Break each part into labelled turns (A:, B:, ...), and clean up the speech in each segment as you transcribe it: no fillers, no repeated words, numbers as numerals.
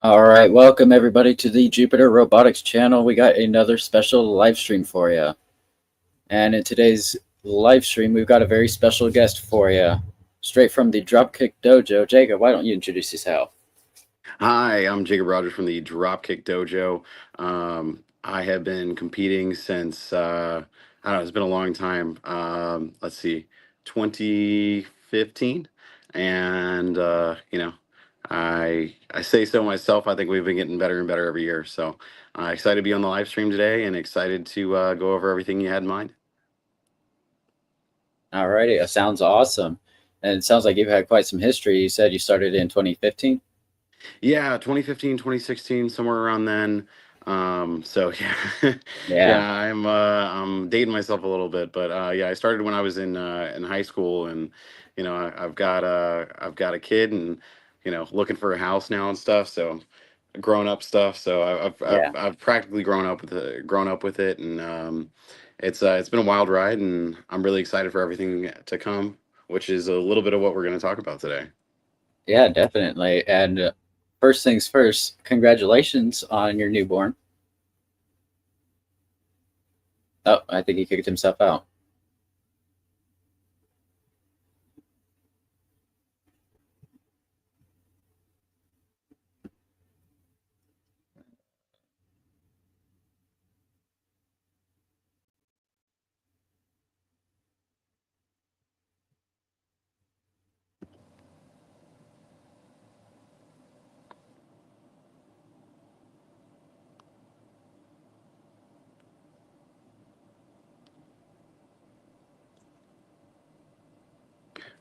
A: All right, welcome everybody to the Jupiter Robotics channel. We got another special live stream for you. And in today's live stream, we've got a very special guest for you, straight from the Dropkick Dojo. Jacob, why don't you introduce yourself?
B: Hi, I'm Jacob Rogers from the DropKick Dojo. I have been competing since I don't know, it's been a long time. Let's see, 2015, and I say so myself. I think we've been getting better and better every year. So excited to be on the live stream today, and excited to go over everything you had in mind.
A: All righty, that sounds awesome. And it sounds like you've had quite some history. You said you started in 2015?
B: Yeah, 2015, 2016, somewhere around then. So yeah, yeah,
A: Yeah,
B: I'm dating myself a little bit, but yeah, I started when I was in high school, and I've got a kid, and looking for a house now and stuff. So grown up stuff. So
A: yeah.
B: I've practically grown up with it, and it's been a wild ride, and I'm really excited for everything to come, which is a little bit of what we're going to talk about today.
A: Yeah, definitely. And first things first, congratulations on your newborn. Oh, I think he kicked himself out.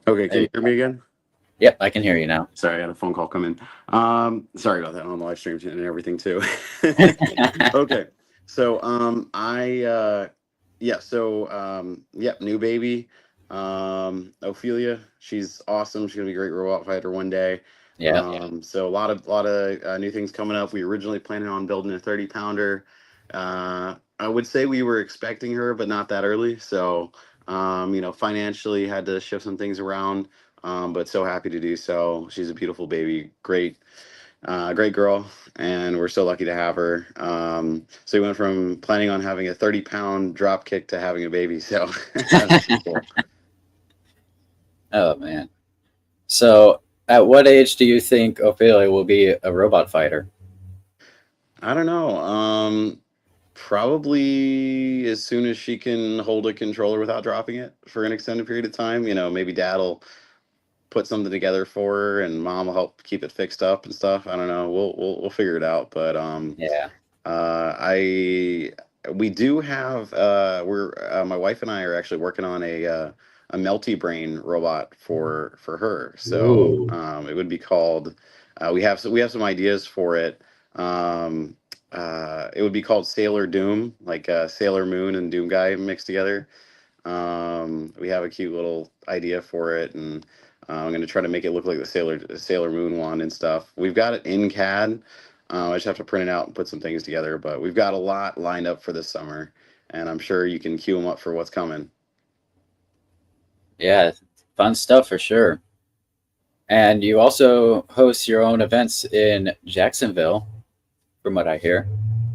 B: Okay,
A: There
B: can
A: you
B: you hear
A: go.
B: me again?
A: Yep, I can hear you now.
B: Sorry, I had a phone call come in. Sorry about that on the live stream and everything too. Okay, so yeah, new baby, Ophelia. She's awesome. She's gonna be a great robot fighter one day.
A: Yeah.
B: So a lot of new things coming up. We originally planning on building a 30-pounder. I would say we were expecting her, but not that early. So financially had to shift some things around, but so happy to do so. She's a beautiful baby, great girl, and we're so lucky to have her. So we went from planning on having a 30-pound drop kick to having a baby. So that's pretty cool.
A: Oh man. So, at what age do you think Ophelia will be a robot fighter?
B: I don't know. Probably as soon as she can hold a controller without dropping it for an extended period of time. Maybe dad'll put something together for her, and mom will help keep it fixed up and stuff. I don't know. We'll figure it out. But
A: Yeah.
B: I we do have we're my wife and I are actually working on a melty brain robot for her. So
A: Ooh.
B: it would be called. We have some ideas for it. It would be called Sailor Doom, like Sailor Moon and Doom Guy mixed together. We have a cute little idea for it, and I'm going to try to make it look like the Sailor Moon one and stuff. We've got it in CAD. I just have to print it out and put some things together, but we've got a lot lined up for this summer, and I'm sure you can queue them up for what's coming.
A: Yeah, fun stuff for sure. And you also host your own events in Jacksonville, from what I hear.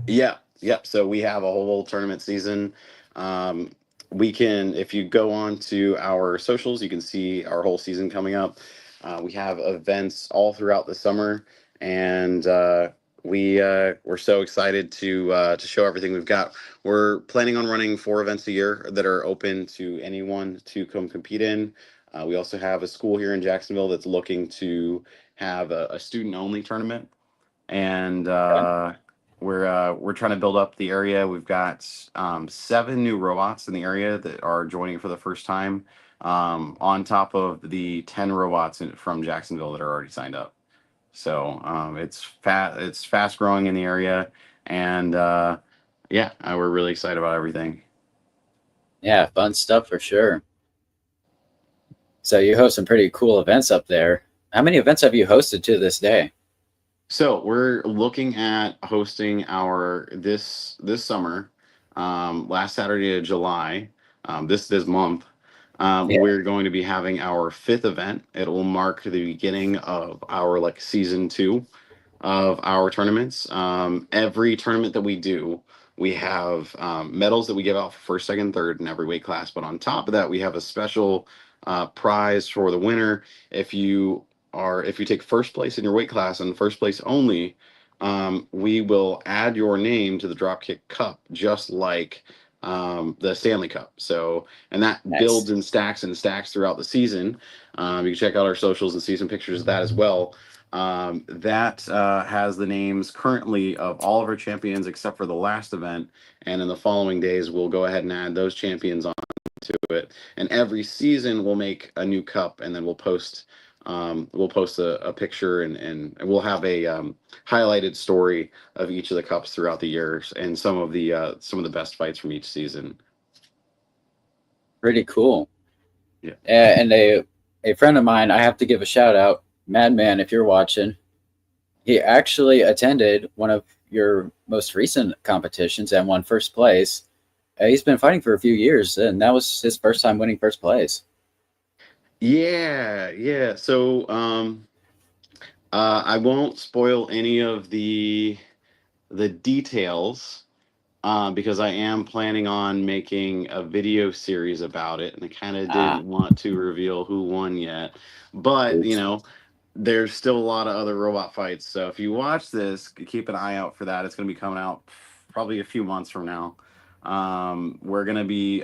B: Yeah, yep. So we have a whole tournament season. Um, we can, if you go on to our socials, you can see our whole season coming up. We have events all throughout the summer, and we're so excited to show everything we've got. We're planning on running 4 events a year that are open to anyone to come compete in. We also have a school here in Jacksonville that's looking to have a student only tournament, and
A: Okay.
B: we're trying to build up the area. We've got 7 new robots in the area that are joining for the first time, on top of the 10 robots from Jacksonville that are already signed up. So it's fast growing in the area, and yeah, we're really excited about everything.
A: Yeah, fun stuff for sure. So you host some pretty cool events up there. How many events have you hosted to this day?
B: So we're looking at hosting our this summer, last Saturday of July, this month.
A: Yeah.
B: We're going to be having our 5th event. It will mark the beginning of our like season 2. of our tournaments. Every tournament that we do, we have medals that we give out for first, second, third in every weight class. But on top of that, we have a special prize for the winner. If you take first place in your weight class and first place only, we will add your name to the Dropkick Cup, just like the Stanley Cup. So, and that
A: Nice.
B: builds and stacks throughout the season. You can check out our socials and see some pictures of that as well. That has the names currently of all of our champions except for the last event. And in the following days, we'll go ahead and add those champions onto it. And every season, we'll make a new cup, and then we'll post a picture, and we'll have a highlighted story of each of the cups throughout the years and some of the best fights from each season.
A: Pretty cool.
B: Yeah.
A: And a friend of mine, I have to give a shout out, Madman, if you're watching. He actually attended one of your most recent competitions and won first place. He's been fighting for a few years, and that was his first time winning first place.
B: Yeah, yeah. So I won't spoil any of the details because I am planning on making a video series about it, and I kind of
A: Ah,
B: didn't want to reveal who won yet. But,
A: oops.
B: there's still a lot of other robot fights. So if you watch this, keep an eye out for that. It's going to be coming out probably a few months from now. We're going to be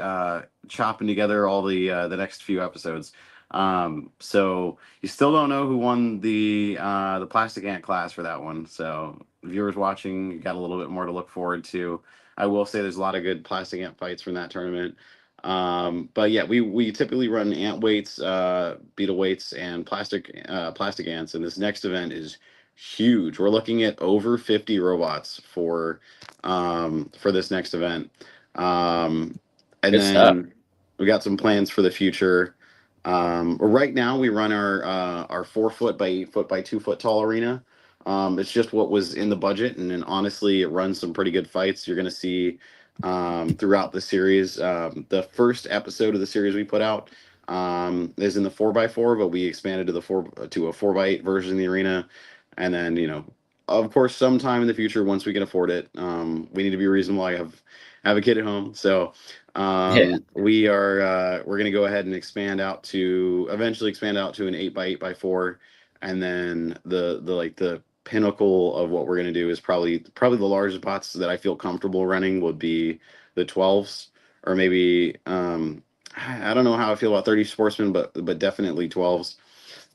B: chopping together all the next few episodes. So you still don't know who won the plastic ant class for that one. So viewers watching, you got a little bit more to look forward to. I will say there's a lot of good plastic ant fights from that tournament. But yeah, we typically run ant weights, beetle weights, and plastic ants. And this next event is huge. We're looking at over 50 robots for this next event. Um, and
A: Good stuff.
B: then we got some plans for the future. Right now we run our 4 foot by 8 foot by 2 foot tall arena. It's just what was in the budget, and then honestly, it runs some pretty good fights. You're going to see throughout the series. The first episode of the series we put out is in the 4x4, but we expanded to a 4x8 version of the arena, and then of course, sometime in the future, once we can afford it, we need to be reasonable. I have a kid at home, so
A: Yeah.
B: we're going to go ahead and eventually expand out to an 8x8x4, and then the pinnacle of what we're going to do is probably the largest bots that I feel comfortable running would be the 12s, or maybe I don't know how I feel about 30 sportsmen, but definitely 12s.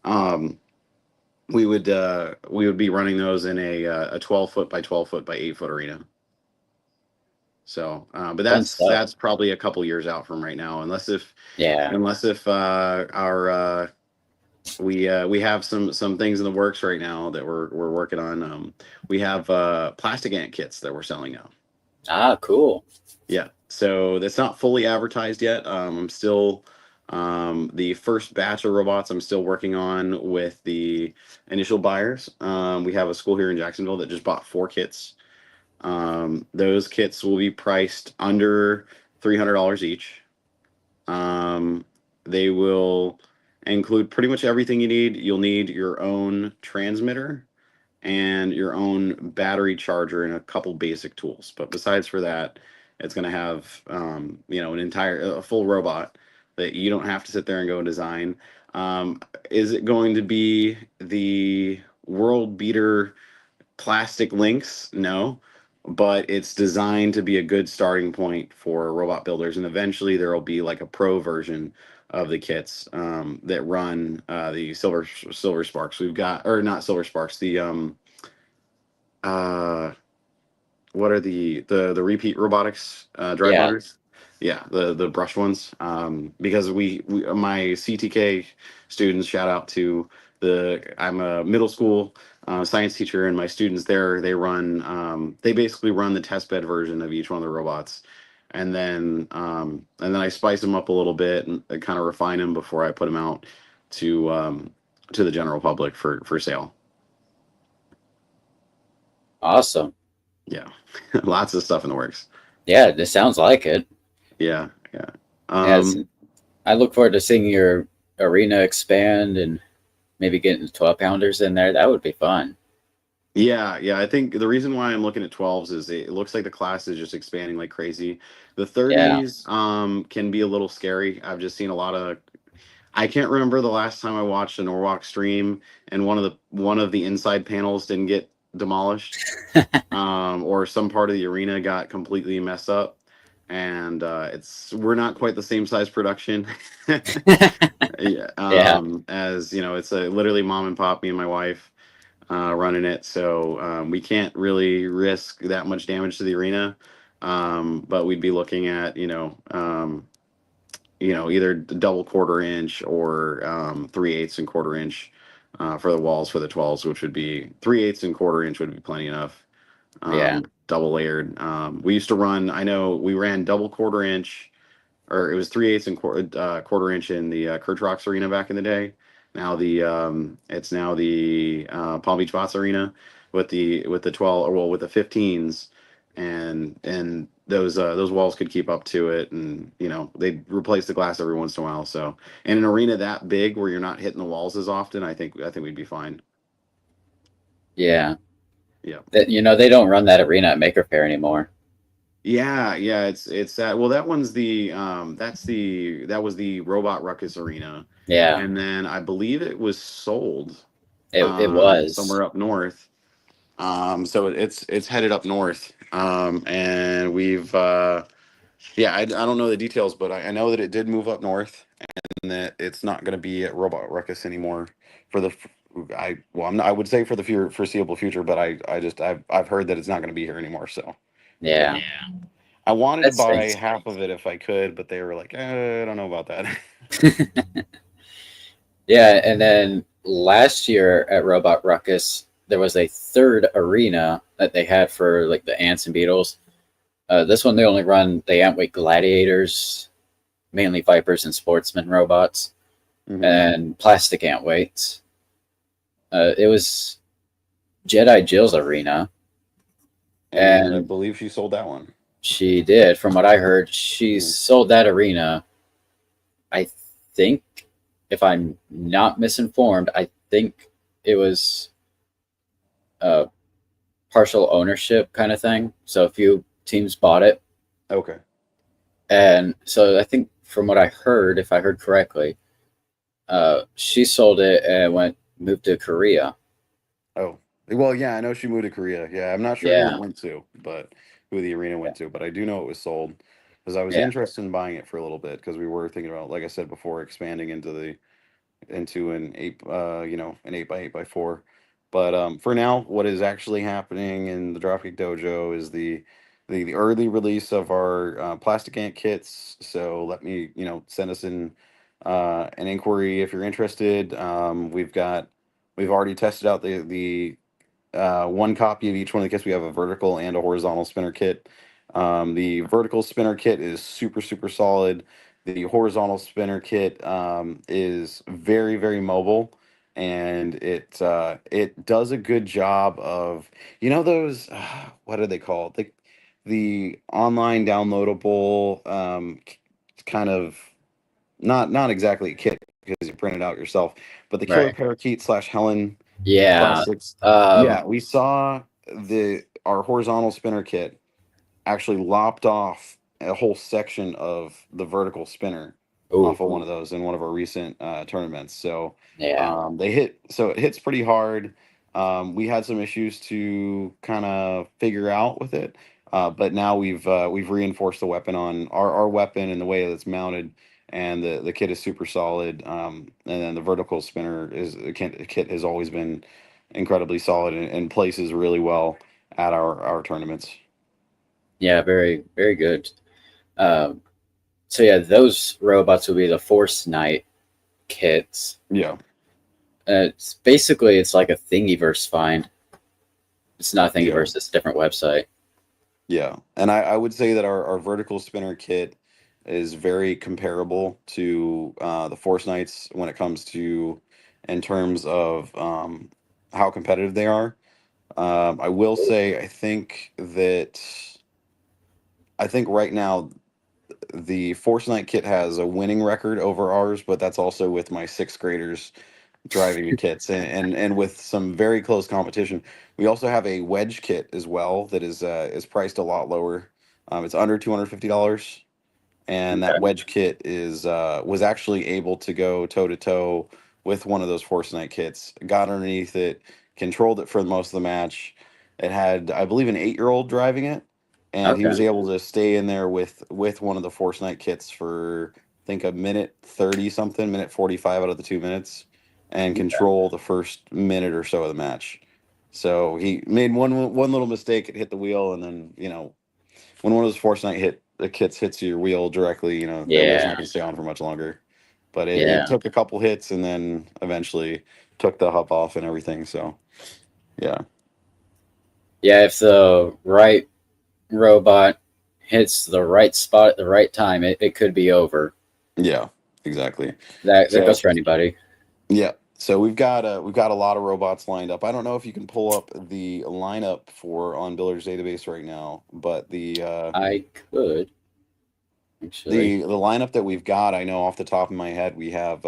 B: um we would be running those in a 12 foot by 12 foot by 8 foot arena. So but
A: Fun stuff.
B: that's probably a couple years out from right now,
A: Yeah.
B: unless if our we have some things in the works right now that we're working on. We have plastic ant kits that we're selling now.
A: Ah, cool.
B: Yeah, so that's not fully advertised yet. I'm still the first batch of robots I'm still working on with the initial buyers. We have a school here in Jacksonville that just bought 4 kits. Those kits will be priced under $300 each. They will include pretty much everything you need. You'll need your own transmitter and your own battery charger and a couple basic tools. But besides for that, it's going to have a full robot that you don't have to sit there and go and design. Is it going to be the world beater plastic links? No, but it's designed to be a good starting point for robot builders, and eventually there will be like a pro version of the kits that run the silver sparks. We've got, or not silver sparks, the uh what are the repeat robotics drive
A: Yeah.
B: motors. Yeah, the brush ones. Because we my CTK students, shout out to I'm a middle school science teacher, and my students there, they basically run the test bed version of each one of the robots, and then I spice them up a little bit and kind of refine them before I put them out to the general public for sale.
A: Awesome.
B: Yeah, lots of stuff in the works.
A: Yeah, this sounds like it.
B: Yeah, yeah.
A: As
B: Um,
A: I look forward to seeing your arena expand and maybe getting 12 pounders in there. That would be fun.
B: Yeah, yeah. I think the reason why I'm looking at 12s is it looks like the class is just expanding like crazy. The
A: Yeah.
B: 30s can be a little scary. I've just seen a lot of I can't remember the last time I watched a Norwalk stream and one of the inside panels didn't get demolished, or some part of the arena got completely messed up, and it's we're not quite the same size production. Yeah,
A: Yeah.
B: as you know, it's a literally mom and pop, me and my wife running it, so we can't really risk that much damage to the arena. But we'd be looking at either double quarter inch or 3/8 and quarter inch for the walls for the 12s, which would be 3/8 and quarter inch would be plenty enough.
A: Yeah.
B: Double layered. We used to run. I know we ran double quarter inch, or it was 3/8 and quarter inch in the Kurt Rocks Arena back in the day. Now it's now the Palm Beach Bots Arena with the 12, or well, with the 15s, and those walls could keep up to it, and they'd replace the glass every once in a while. So in an arena that big where you're not hitting the walls as often, I think we'd be fine.
A: Yeah.
B: Yeah.
A: That they don't run that arena at Maker Faire anymore.
B: Yeah, yeah, it's that. Well, that was the Robot Ruckus Arena,
A: Yeah.
B: and then I believe it was sold
A: It was.
B: somewhere up north. So it's headed up north. And we've yeah, I don't know the details, but I know that it did move up north, and that it's not going to be at Robot Ruckus anymore for the I well I would say for the foreseeable future, but I've heard that it's not going to be here anymore. So yeah.
A: Yeah.
B: I wanted to
A: That
B: buy
A: stinks.
B: half of it if I could, but they were like, I don't know about that.
A: Yeah, and then last year at Robot Ruckus, there was a third arena that they had for like the ants and beetles. This one they only run the Antweight Gladiators, mainly Vipers and Sportsman robots,
B: Hmm.
A: and plastic Antweights. It was Jedi Jill's arena,
B: And I
A: and
B: believe she sold that one.
A: she did. From what I heard, she
B: Mhm.
A: sold that arena. I think, if I'm not misinformed, I think it was a partial ownership kind of thing. So a few teams bought it,
B: Okay.
A: and so I think from what I heard, if I heard correctly, she sold it and moved to Korea.
B: Oh, well, yeah, I know she moved to Korea. Yeah, I'm not sure who it
A: Yeah,
B: went to, but who the arena
A: yeah,
B: went to, but I do know it was sold because I was
A: yeah,
B: interested in buying it for a little bit because we were thinking about, like I said before, expanding into an 8x8x4. But for now, what is actually happening in the Dropkick Dojo is the early release of our plastic ant kits. So let me send us an inquiry if you're interested. We've already tested out the one copy of each one of the kits. We have a vertical and a horizontal spinner kit. The vertical spinner kit is super, super solid. The horizontal spinner kit is very, very mobile, and it does a good job of those what are they called? The online downloadable kind of not exactly a kit because you print it out yourself, but the Killer
A: right,
B: Parakeet slash Helen
A: yeah.
B: classics.
A: Um,
B: Yeah, we saw the our horizontal spinner kit actually lopped off a whole section of the vertical spinner
A: oh,
B: off of one of those in one of our recent tournaments. So
A: yeah,
B: it hits pretty hard. We had some issues to kind of figure out with it, but now we've reinforced the weapon on our weapon and the way that it's mounted, and the kit is super solid. And then the vertical spinner the kit has always been incredibly solid and places really well at our tournaments.
A: yeah. Very, very good. Um, so yeah, those robots will be the Force Knight kits.
B: Yeah.
A: It's like a Thingiverse find. It's not
B: Yeah.
A: Thingiverse. It's a different website.
B: Yeah, and I would say that our vertical spinner kit is very comparable to the Force Knights when it comes to in terms of how competitive they are. I will say I think right now the Force Knight kit has a winning record over ours, but that's also with my sixth graders driving the kits, and with some very close competition. We also have a wedge kit as well that is priced a lot lower. It's under $250, and that
A: Okay.
B: wedge kit is was actually able to go toe to toe with one of those Force Night kits. Got underneath it, controlled it for most of the match. It had, I believe, an 8-year-old driving it, and he
A: Okay.
B: was able to stay in there with one of the Force Night kits for I think a minute 30 something, minute 45 out of the 2 minutes, and
A: Okay.
B: control the first minute or so of the match. So he made one little mistake, it hit the wheel, and then when one of those Force Night the kits hits your wheel directly, that wheel's not
A: Yeah.
B: going to stay on for much longer. But it
A: Yeah.
B: took a couple hits and then eventually took the hub off and everything. So yeah,
A: Yeah. If the right robot hits the right spot at the right time, it could be over.
B: yeah, exactly.
A: That
B: So
A: goes for anybody.
B: yeah, so we've got a lot of robots lined up. I don't know if you can pull up the lineup for on Builder's database right now, but
A: I could actually.
B: the lineup that we've got, I know off the top of my head, we have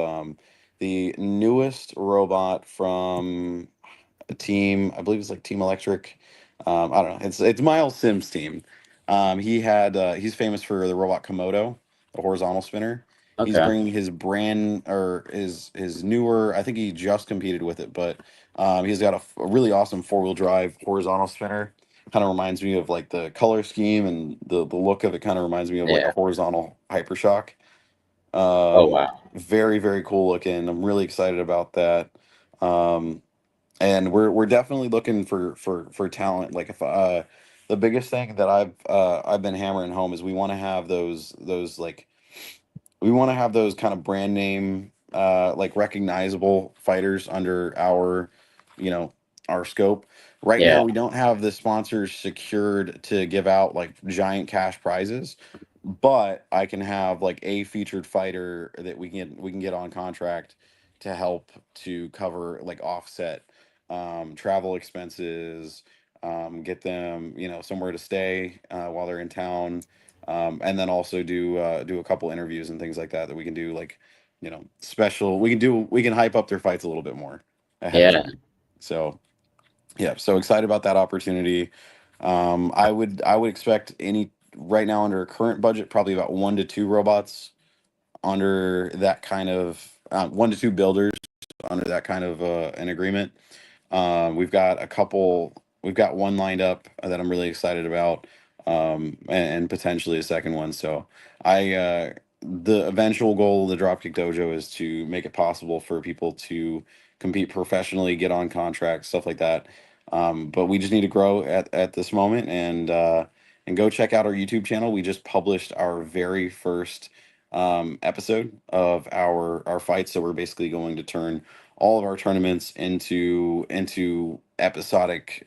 B: the newest robot from a team. I believe it's like Team Electric. I don't know. It's Miles Sims' team. He's famous for the robot Komodo, the horizontal spinner. He's
A: Okay.
B: bringing his brand or his newer. I think he just competed with it, but he's got a really awesome 4-wheel drive horizontal spinner. Kind of reminds me of like the color scheme and the look of it. Kind of reminds me of like
A: Yeah.
B: a horizontal hypershock.
A: Oh wow.
B: Very very cool looking. I'm really excited about that. Um, and we're definitely looking for talent. Like if the biggest thing that I've been hammering home is we want to have those kind of brand name like recognizable fighters under you know our scope. Right now
A: Yeah.
B: we don't have the sponsors secured to give out like giant cash prizes, but I can have like a featured fighter that we can get on contract to help to cover like offset travel expenses, get them somewhere to stay while they're in town, and then also do a couple interviews and things like that we can do like special. We can hype up their fights a little bit more ahead of
A: Yeah.
B: time. So yeah, so excited about that opportunity. I would expect any right now under a current budget probably about 1 to 2 robots under that kind of 1 to 2 builders under that kind of an agreement. We've got a couple. We've got one lined up that I'm really excited about, and potentially a second one. So the eventual goal of the Dropkick Dojo is to make it possible for people to compete professionally, get on contracts, stuff like that. But we just need to grow at this moment, and go check out our YouTube channel. We just published our very first episode of our fight. So we're basically going to turn all of our tournaments into episodic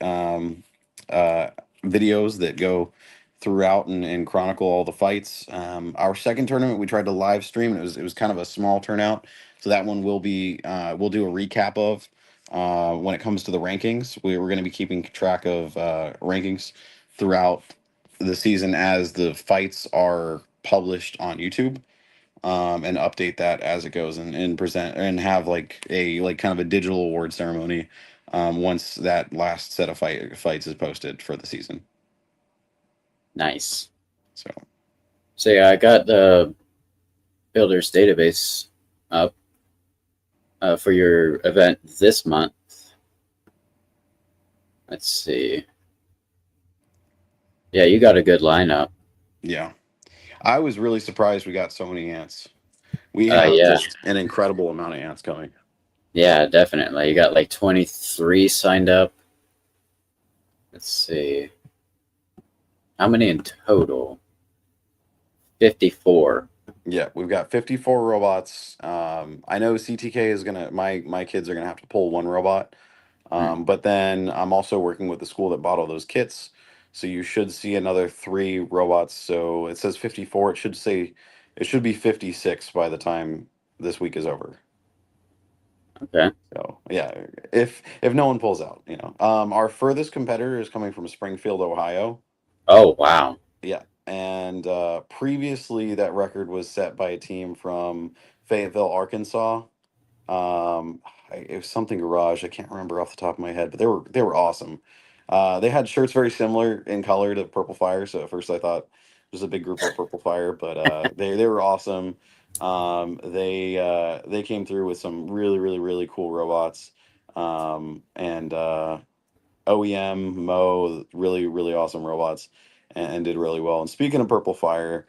B: videos that go throughout and chronicle all the fights. Our second tournament we tried to live stream, and it was kind of a small turnout. So that one we'll do a recap of when it comes to the rankings. We're going to be keeping track of rankings throughout the season as the fights are published on YouTube, and update that as it goes, and present and have like a like kind of a digital award ceremony once that last set of fights is posted for the season.
A: Nice.
B: So
A: So yeah, I got the builder's database up for your event this month. Let's see. Yeah, you got a good lineup.
B: yeah, I was really surprised we got so many ants. We have
A: Yeah.
B: just an incredible amount of ants coming.
A: Yeah, definitely. You got like 23 signed up. Let's see. How many in total? 54.
B: Yeah, we've got 54 robots. I know CTK is gonna my kids are gonna have to pull one robot.
A: Hmm.
B: But then I'm also working with the school that bought all those kits. So you should see another 3 robots. So it says 54. It should be 56 by the time this week is over.
A: Okay.
B: So yeah, if no one pulls out, our furthest competitor is coming from Springfield, Ohio.
A: Oh, wow.
B: Yeah, and previously that record was set by a team from Fayetteville, Arkansas. It was something Garage. I can't remember off the top of my head, but they were awesome. They had shirts very similar in color to Purple Fire, so at first I thought it was a big group of Purple Fire, but they were awesome. They came through with some really really really cool robots, and OEM, Mo, really, really awesome robots, and did really well. And speaking of Purple Fire,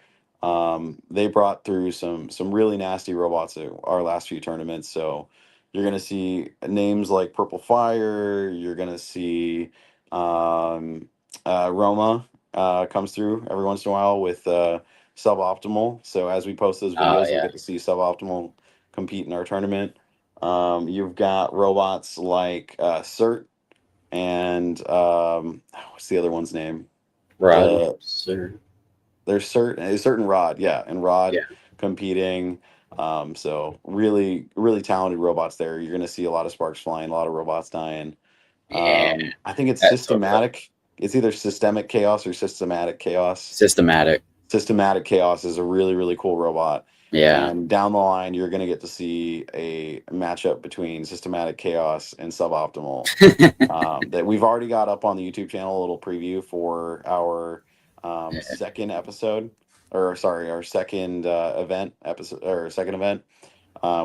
B: they brought through some really nasty robots at our last few tournaments. So you're gonna see names like Purple Fire. You're gonna see um, Roma comes through every once in a while with Suboptimal. So as we post those
A: Oh
B: videos, you'll
A: yeah,
B: get to see Suboptimal compete in our tournament. You've got robots like Cert and what's the other one's name?
A: Rod,
B: The
A: sir.
B: there's certain Rod, yeah, and Rod
A: Yeah,
B: competing. So really really talented robots there. You're gonna see a lot of sparks flying, a lot of robots dying.
A: yeah.
B: I think it's
A: That's so cool.
B: systematic. It's either systemic chaos or systematic chaos.
A: Systematic.
B: Systematic Chaos is a really, really cool robot.
A: Yeah.
B: And down the line, you're going to get to see a matchup between Systematic Chaos and Suboptimal that we've already got up on the YouTube channel, a little preview for our second episode, or sorry, our second event episode, or second event.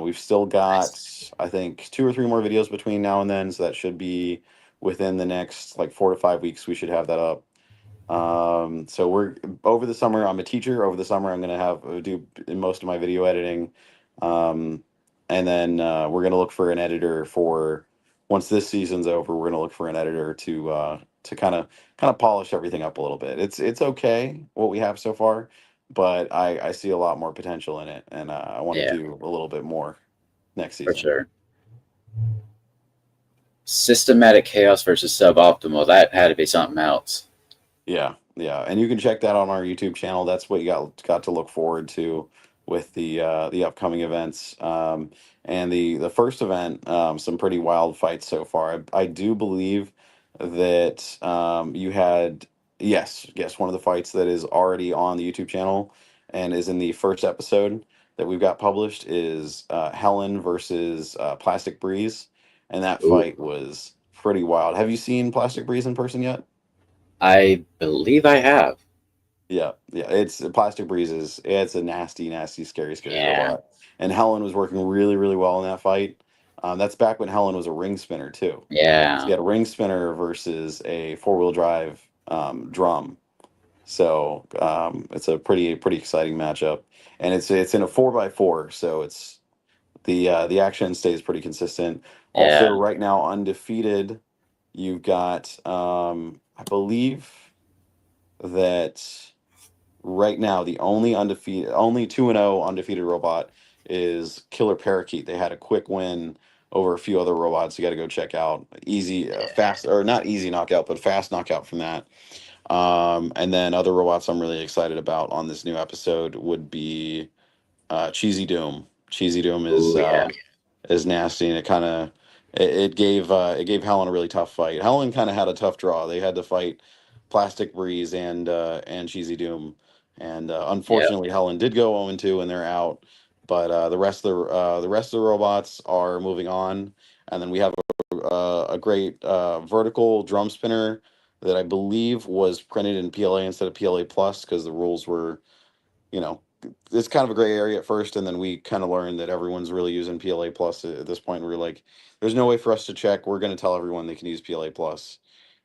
B: We've still got, I think, two or three more videos between now and then, so that should be within the next like 4 to 5 weeks. We should have that up. So we're over the summer. I'm a teacher. Over the summer, I'm gonna have do most of my video editing, um, and then we're gonna look for an editor for once this season's over. We're gonna look for an editor to kind of polish everything up a little bit. It's okay what we have so far, but I see a lot more potential in it, and I want to
A: Yeah,
B: do a little bit more next
A: for
B: season.
A: sure. Systematic chaos versus suboptimal. That had to be something else.
B: Yeah, yeah, and you can check that on our YouTube channel. That's what you got to look forward to with the upcoming events. And the first event, some pretty wild fights so far. I do believe that you had yes, one of the fights that is already on the YouTube channel and is in the first episode that we've got published is Helen versus Plastic Breeze, and that
A: Ooh.
B: fight was pretty wild. Have you seen Plastic Breeze in person yet?
A: I believe I have.
B: Yeah, yeah. It's Plastic Breezes. It's a nasty, nasty, scary, scary
A: Yeah.
B: robot. And Helen was working really, really well in that fight. That's back when Helen was a ring spinner too. So
A: Yeah.
B: you had a ring spinner versus a four-wheel drive drum. So it's a pretty exciting matchup, and it's in a 4x4. So it's the action stays pretty consistent. Also,
A: Yeah.
B: right now undefeated. You've got I believe that right now the only 2-0 undefeated robot is Killer Parakeet. They had a quick win over a few other robots. You got to go check out. Easy, fast, or not easy knockout, but fast knockout from that. And then other robots I'm really excited about on this new episode would be Cheesy Doom. Cheesy Doom
A: Ooh, yeah.
B: is nasty, and it gave Helen a really tough fight. Helen kind of had a tough draw. They had to fight Plastic Breeze and Cheesy Doom, and
A: Yep.
B: unfortunately Helen did go 0-2 and they're out. But the rest of the robots are moving on, and then we have a great vertical drum spinner that I believe was printed in PLA instead of PLA Plus because the rules were, you know, it's kind of a gray area at first, and then we kind of learned that everyone's really using PLA Plus at this point. We were like, there's no way for us to check. We're going to tell everyone they can use PLA Plus,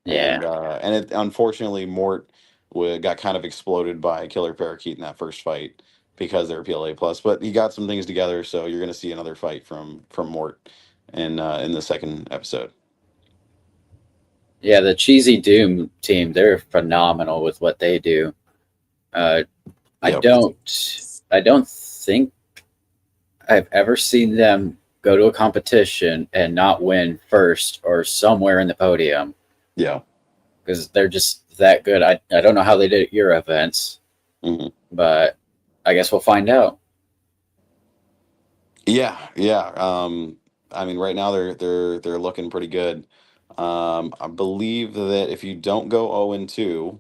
A: Yeah.
B: and it unfortunately Mort got kind of exploded by Killer Parakeet in that first fight because they were PLA Plus. But he got some things together, so you're going to see another fight from Mort in the second episode.
A: Yeah. The Cheesy Doom team, they're phenomenal with what they do. Uh, I
B: Yep.
A: don't. I don't think I've ever seen them go to a competition and not win first or somewhere in the podium
B: Yeah.
A: because they're just that good. I don't know how they did at your events,
B: hmm
A: but I guess we'll find out.
B: Yeah. Yeah. I mean, right now they're looking pretty good. I believe that if you don't go 0-2,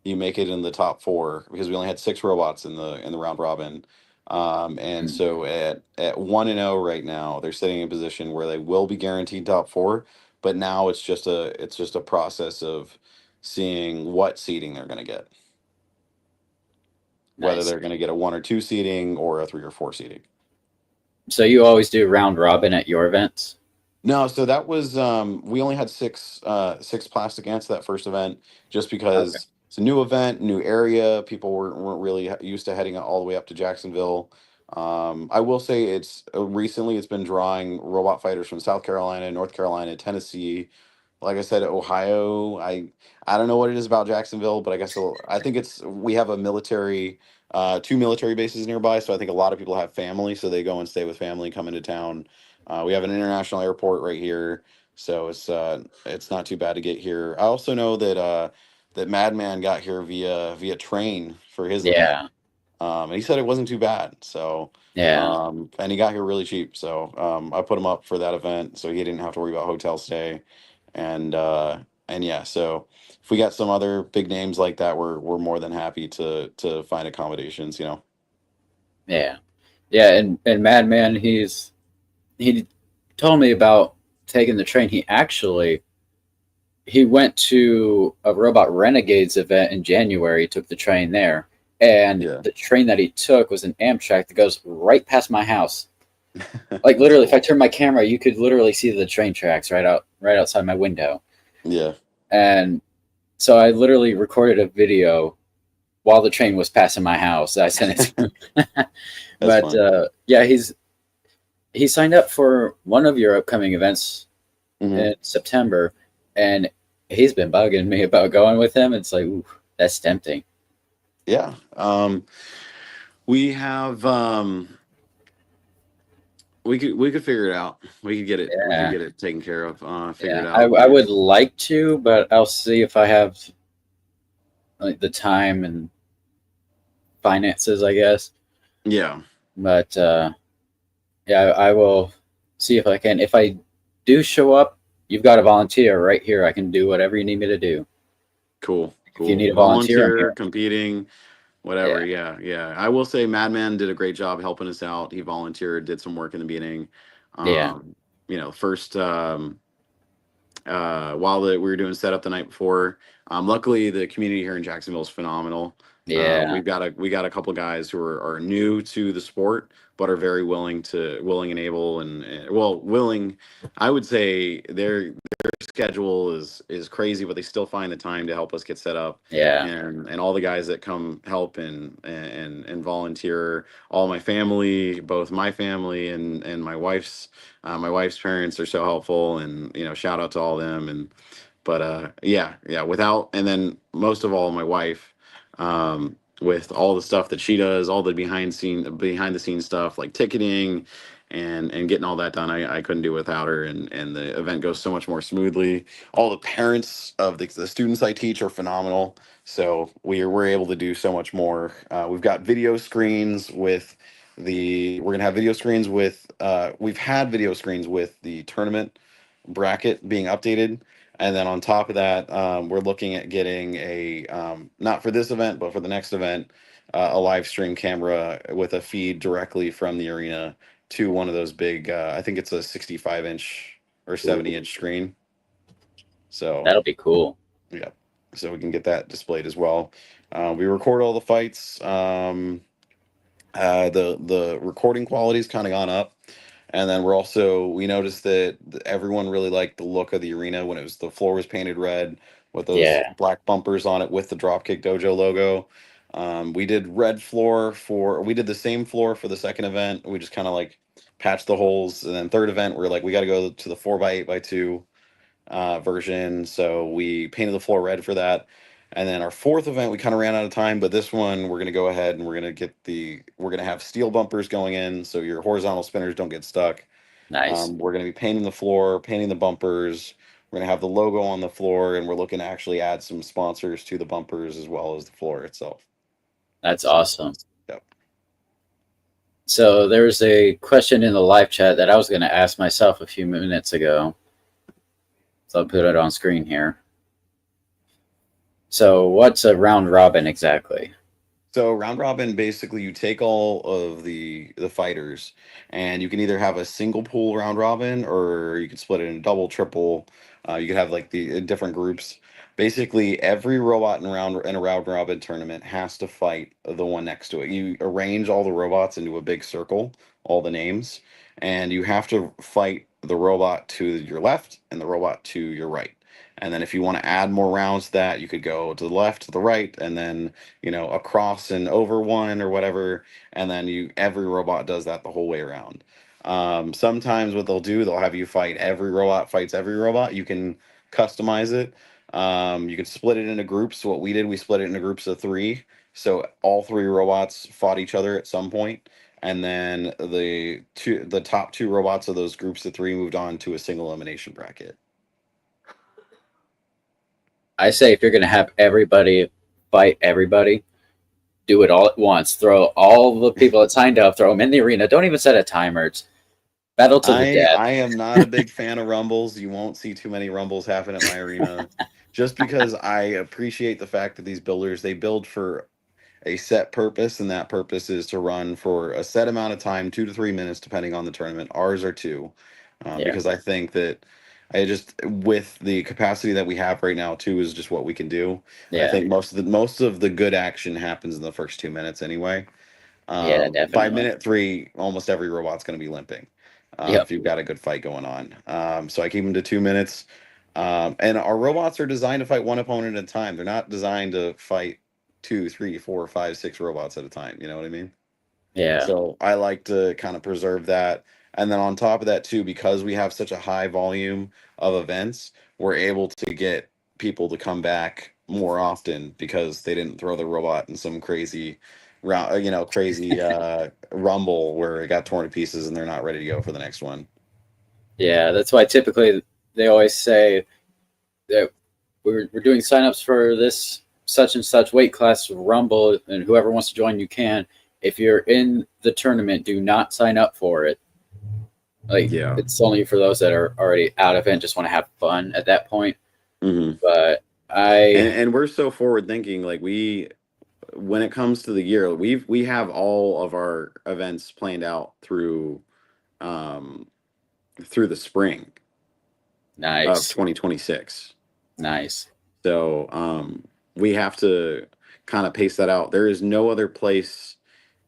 B: you make it in the top four because we only had six robots in the round robin. And
A: Mm.
B: so at 1-0 right now, they're sitting in a position where they will be guaranteed top four. But now it's just a process of seeing what seeding they're going to get, whether
A: Nice.
B: they're going to get a 1 or 2 seeding or a 3 or 4 seeding.
A: So you always do round robin at your events?
B: No, so that was we only had six plastic ants that first event, just
A: Okay.
B: because it's a new event, new area. People weren't really used to heading all the way up to Jacksonville. I will say recently it's been drawing robot fighters from South Carolina, North Carolina, Tennessee. Like I said, Ohio. I don't know what it is about Jacksonville, but I think it's we have a military, 2 military bases nearby. So I think a lot of people have family, so they go and stay with family, come into town. We have an international airport right here, so it's not too bad to get here. I also know that Madman got here via train for his event.
A: Yeah.
B: And he said it wasn't too bad. So,
A: Yeah.
B: and he got here really cheap. So, I put him up for that event, so he didn't have to worry about hotel stay. And yeah, so if we got some other big names like that, we're more than happy to find accommodations.
A: Yeah. Yeah. And Madman, he told me about taking the train. He went to a Robot Renegades event in January, took the train there. And
B: Yeah,
A: the train that he took was an Amtrak that goes right past my house. Like
B: that's
A: literally, if I
B: cool.
A: turned my camera, you could literally see the train tracks right outside my window.
B: Yeah,
A: And so I literally recorded a video while the train was passing my house. I sent it to him.
B: that's
A: But
B: fun.
A: yeah, he signed up for one of your upcoming events
B: Hmm.
A: in September, and he's been bugging me about going with him. It's like, ooh, that's tempting.
B: Yeah. We have we could figure it out. We could
A: Yeah,
B: get it taken care of, figured
A: yeah.
B: out.
A: I would like to, but I'll see if I have like the time and finances, I guess.
B: Yeah,
A: But yeah, I will see if I can. If I do show up, you've got a volunteer right here. I can do whatever you need me to do.
B: cool,
A: If you
B: cool.
A: need a volunteer, I'm
B: Volunteer,
A: here.
B: competing, whatever.
A: Yeah,
B: Yeah, yeah. I will say Madman did a great job helping us out. He volunteered, did some work in the beginning.
A: yeah,
B: Um, first, while we were doing setup the night before. Luckily, the community here in Jacksonville is phenomenal.
A: yeah,
B: We got a couple guys who are new to the sport, but are very willing and able well, willing. I would say their schedule is crazy, but they still find the time to help us get set up.
A: yeah.
B: And all the guys that come help and volunteer, all my family, both my family and my wife's parents are so helpful, and shout out to all them. And but yeah, yeah, without, and then most of all, my wife, with all the stuff that she does, all the behind the scenes stuff like ticketing and getting all that done, I couldn't do without her. And the event goes so much more smoothly. All the parents of the students I teach are phenomenal, so we're able to do so much more. We've got video screens with we're gonna have video screens with we've had video screens with the tournament bracket being updated. And then on top of that, we're looking at getting not for this event, but for the next event, a live stream camera with a feed directly from the arena to one of those big, I think it's a 65-inch or
A: Ooh,
B: 70-inch screen. So,
A: that'll be cool.
B: yeah. So we can get that displayed as well. We record all the fights. The recording quality's kind of gone up. And then we noticed that everyone really liked the look of the arena when the floor was painted red with those
A: Yeah,
B: black bumpers on it with the Dropkick Dojo logo. We did the same floor for the second event. We just kind of like patched the holes. And then third event, we're like, we got to go to the 4x8x2 version. So we painted the floor red for that. And then our fourth event, we kind of ran out of time, but this one we're gonna go ahead and we're gonna have steel bumpers going in, so your horizontal spinners don't get stuck.
A: nice.
B: We're gonna be painting the floor, painting the bumpers. We're gonna have the logo on the floor, and we're looking to actually add some sponsors to the bumpers as well as the floor itself.
A: That's
B: So,
A: awesome.
B: yep.
A: So there's a question in the live chat that I was going to ask myself a few minutes ago. So I'll put it on screen here. So what's a round robin exactly?
B: So round robin, basically, you take all of the fighters, and you can either have a single pool round robin, or you can split it in double, triple. You could have like the different groups. Basically, every robot in a round robin tournament has to fight the one next to it. You arrange all the robots into a big circle, all the names, and you have to fight the robot to your left and the robot to your right. And then if you want to add more rounds to that, you could go to the left, to the right, and then across and over one or whatever, and then every robot does that the whole way around. Sometimes what they'll have you fight every robot fights every robot. You can customize it. You can split it into groups. So what we did, we split it into groups of three. So all three robots fought each other at some point, and then the top two robots of those groups of three moved on to a single elimination bracket.
A: I say if you're going to have everybody fight everybody, do it all at once. Throw all the people that signed up, throw them in the arena. Don't even set a timer. It's battle to the death.
B: I am not a big fan of rumbles. You won't see too many rumbles happen at my arena, just because I appreciate the fact that these builders, they build for a set purpose, and that purpose is to run for a set amount of time, 2 to 3 minutes, depending on the tournament. Ours are two,
A: Yeah,
B: because I think that I just, with the capacity that we have right now, two is just what we can do. I
A: yeah,
B: think most of the good action happens in the first 2 minutes anyway.
A: yeah,
B: By
A: definitely.
B: minute three, almost every robot's going to be limping,
A: Yep,
B: if you've got a good fight going on. So I keep them to 2 minutes. And our robots are designed to fight one opponent at a time. They're not designed to fight two, three, four, five, six robots at a time. You know what I mean?
A: yeah,
B: So I like to kind of preserve that. And then on top of that, too, because we have such a high volume of events, we're able to get people to come back more often because they didn't throw the robot in some crazy crazy rumble where it got torn to pieces and they're not ready to go for the next one.
A: yeah. That's why typically they always say that we're doing signups for this such and such weight class rumble, and whoever wants to join, you can. If you're in the tournament, do not sign up for it. Like
B: Yeah.
A: it's only for those that are already out of it and just want to have fun at that point.
B: Hmm.
A: But
B: And
A: I
B: and we're so forward thinking. Like, when it comes to the year, we have all of our events planned out um through the spring of
A: nice,
B: 2026.
A: nice,
B: So we have to kind of pace that out. There is no other place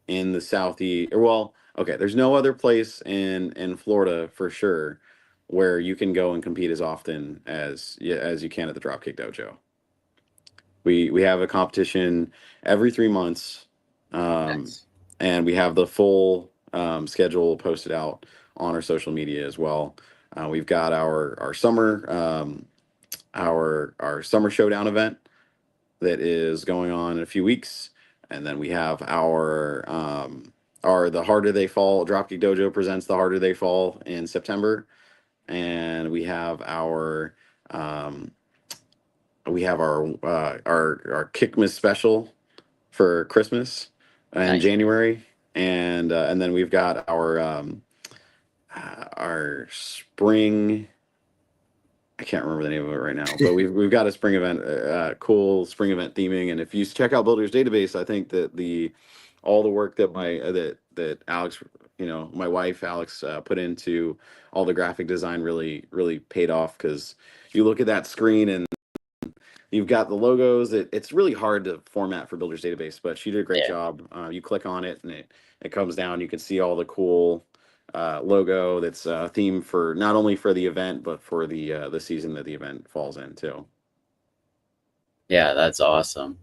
B: in the southeast, or, well, okay, there's no other place in Florida for sure where you can go and compete as often as you can at the Dropkick Dojo. We have a competition every 3 months, um,
A: nice,
B: and we have the full schedule posted out on our social media as well. We've got our summer showdown event that is going on in a few weeks, and then we have our the harder they fall. Dropkick Dojo presents the harder they fall in September, and um, we have our Kickmas special for Christmas in
A: nice.
B: January, and then we've got our spring. I can't remember the name of it right now, but we've got a spring event, cool spring event theming. And if you check out Builder's Database, I think that the all the work that that Alex, my wife Alex, put into all the graphic design really paid off, because you look at that screen and you've got the logos. It's really hard to format for Builder's Database, but she did a great
A: Yeah,
B: job. You click on it and it comes down. You can see all the cool logo that's theme for not only for the event but for the season that the event falls in too.
A: yeah, that's awesome.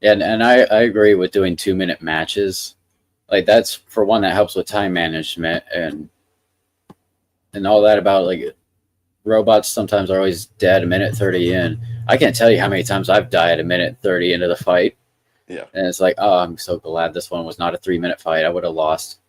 A: Yeah, and I agree with doing 2 minute matches. Like that's for one that helps with time management and all that about like robots sometimes are always dead a minute 30 in. I can't tell you how many times I've died a minute 30 into the fight.
B: Yeah.
A: And it's like, oh, I'm so glad this one was not a 3 minute fight. I would have lost.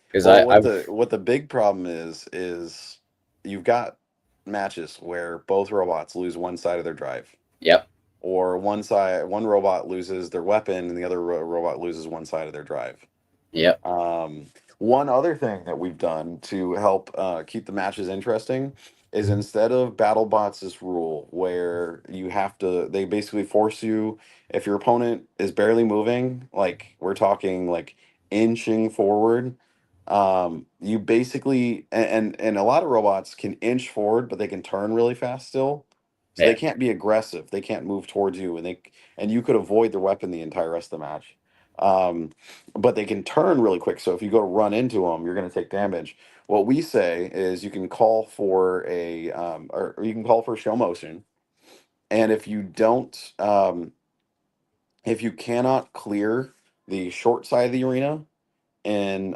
A: Because
B: Well, what
A: I've,
B: the big problem is you've got matches where both robots lose one side of their drive,
A: yep,
B: or one robot loses their weapon and the other robot loses one side of their drive.
A: yep,
B: Um, One other thing that we've done to help keep the matches interesting is instead of BattleBots' rule, where you have to, they basically force you, if your opponent is barely moving, like we're talking like inching forward, you basically, and a lot of robots can inch forward, but they can turn really fast still. So they
A: Yeah,
B: can't be aggressive. They can't move towards you, and you could avoid their weapon the entire rest of the match. Um, but they can turn really quick. So if you go to run into them, you're going to take damage. What we say is you can call for or you can call for show motion, and if you don't, if you cannot clear the short side of the arena in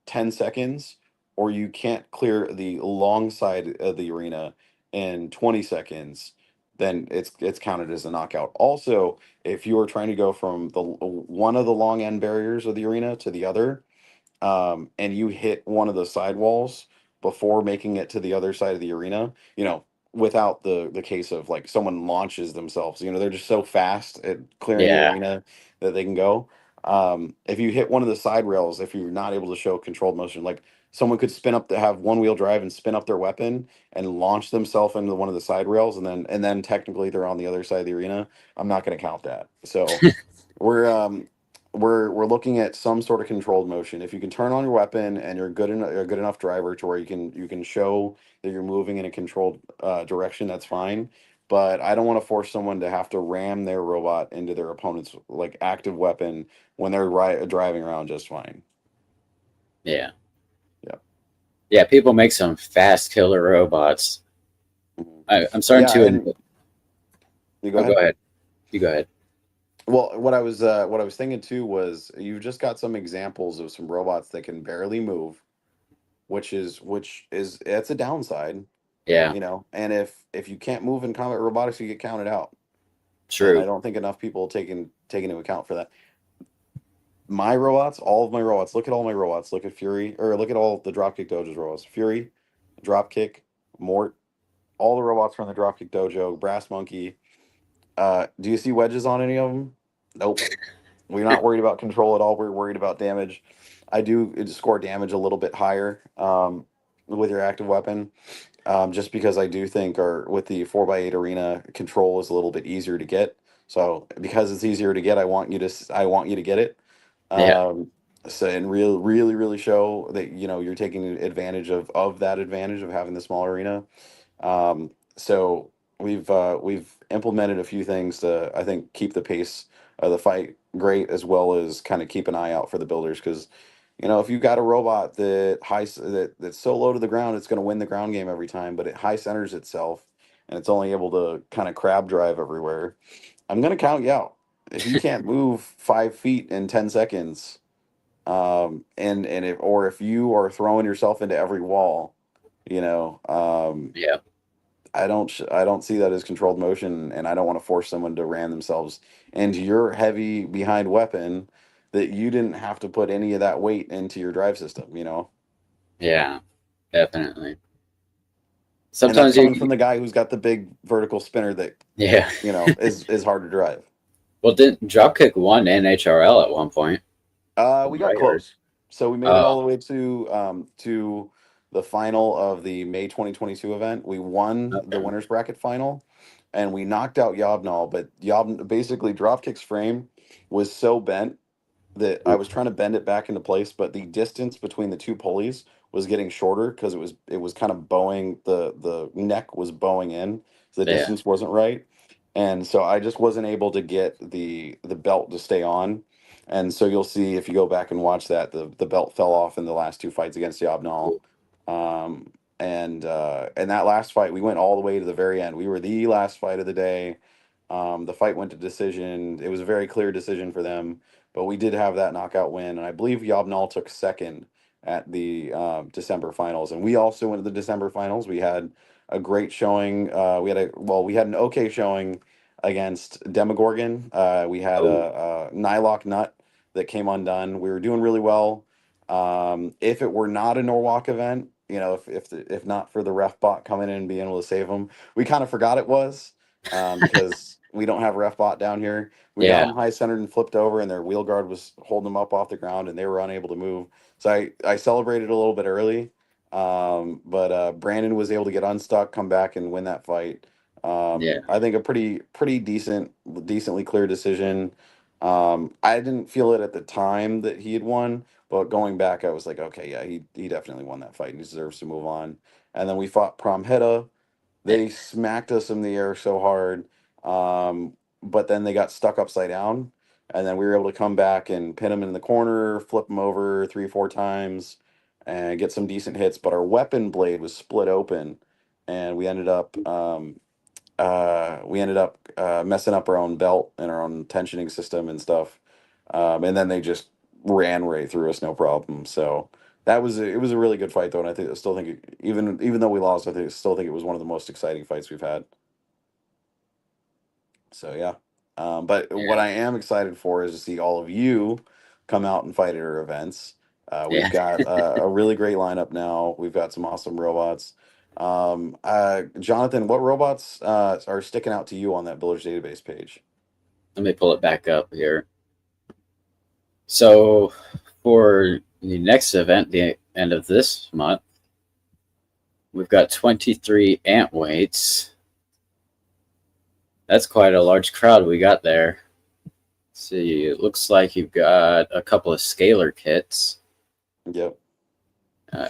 B: 10 seconds, or you can't clear the long side of the arena in 20 seconds, then it's counted as a knockout. Also, if you are trying to go from the one of the long end barriers of the arena to the other, and you hit one of the side walls before making it to the other side of the arena, without the case of like someone launches themselves, they're just so fast at clearing the
A: yeah,
B: arena that they can go. If you hit one of the side rails, if you're not able to show controlled motion, like someone could spin up to have one wheel drive and spin up their weapon and launch themselves into one of the side rails, and then technically they're on the other side of the arena. I'm not going to count that. So we're we're looking at some sort of controlled motion. If you can turn on your weapon and you're a good enough driver to where you can show that you're moving in a controlled direction, that's fine. But I don't want to force someone to have to ram their robot into their opponent's like active weapon when they're driving around just fine.
A: yeah,
B: Yeah.
A: yeah. People make some fast killer robots.
B: Mhm.
A: I'm starting
B: Yeah,
A: to.
B: and you go
A: Oh, go
B: ahead.
A: ahead. You go ahead.
B: Well, what I was thinking too was you've just got some examples of some robots that can barely move, which is it's a downside.
A: Yeah,
B: And if you can't move in combat robotics, you get counted out, and I
A: true.
B: don't think enough people take into account for that. My robots, all of my robots, look at all my robots, look at Fury, or look at all the Dropkick Dojo's robots. Fury, Dropkick, Mort, all the robots from the Dropkick Dojo, Brass Monkey. Do you see wedges on any of them? Nope. We're not worried about control at all. We're worried about damage. I do score damage a little bit higher with your active weapon, just because I do think our with the 4x8 arena control is a little bit easier to get. So because it's easier to get, I want you to get it.
A: Yeah,
B: Um, so and really really show that you're taking advantage of that advantage of having the small arena. So we've implemented a few things to, I think, keep the pace of the fight great, as well as kind of keep an eye out for the builders, because if you've got a robot that's so low to the ground, it's going to win the ground game every time, but it high centers itself and it's only able to kind of crab drive everywhere. I'm going to count you out if you can't move 5 feet in 10 seconds. And if you are throwing yourself into every wall, you know um
A: yeah,
B: I don't see that as controlled motion, and I don't want to force someone to ram themselves into your heavy behind weapon that you didn't have to put any of that weight into your drive system.
A: yeah. Definitely.
B: And that's
A: Sometimes
B: coming from the guy who's got the big vertical spinner that
A: yeah.
B: is hard to drive.
A: Well, didn't Dropkick won NHRL at one point? From
B: We
A: what
B: got
A: I heard.
B: close. So we made it
A: Oh,
B: all the way to the final of the May 2022 event. We won the
A: okay.
B: winners bracket final, and we knocked out Yobnal. But basically, Dropkick's frame was so bent that I
A: Ooh,
B: was trying to bend it back into place, but the distance between the two pulleys was getting shorter because it was kind of bowing, the neck was bowing in, so the
A: yeah.
B: distance wasn't right. And so I just wasn't able to get the belt to stay on. And so you'll see if you go back and watch that, the belt fell off in the last two fights against Yobnal.
A: Ooh,
B: And that last fight, we went all the way to the very end. We were the last fight of the day. The fight went to decision. It was a very clear decision for them, but we did have that knockout win, and I believe Yobnal took second at the December finals, and we also went to the December finals. We had a great showing. We had an okay showing against Demogorgon. We had
A: oh,
B: a Nylock Nut that came undone. We were doing really well. If it were not a Norwalk event, if not for the ref bot coming in and being able to save them, we kind of forgot it was. because we don't have ref bot down here. We got
A: Yeah,
B: them high centered and flipped over, and their wheel guard was holding them up off the ground, and they were unable to move. So I celebrated a little bit early, but Brandon was able to get unstuck, come back, and win that fight.
A: yeah,
B: I think a pretty decently clear decision. I didn't feel it at the time that he had won, but going back, I was like, okay, yeah, he definitely won that fight and he deserves to move on. And then we fought Prom Heta.
A: yeah,
B: They smacked us in the air so hard, but then they got stuck upside down, and then we were able to come back and pin them in the corner, flip them over 3 or 4 times, and get some decent hits. But our weapon blade was split open, and we ended up messing up our own belt and our own tensioning system and stuff. And then they just ran right through us, no problem. So it was a really good fight though, and I still think even though we lost, still think it was one of the most exciting fights we've had. So yeah. But what
A: yeah,
B: I am excited for is to see all of you come out and fight at our events. We've
A: yeah.
B: got a really great lineup now. We've got some awesome robots. Jonathan, what robots are sticking out to you on that Builder's Database page?
A: Let me pull it back up here. So for the next event, the end of this month, we've got 23 ant weights. That's quite a large crowd we got there. Let's see, it looks like you've got a couple of scalar kits.
B: Yep.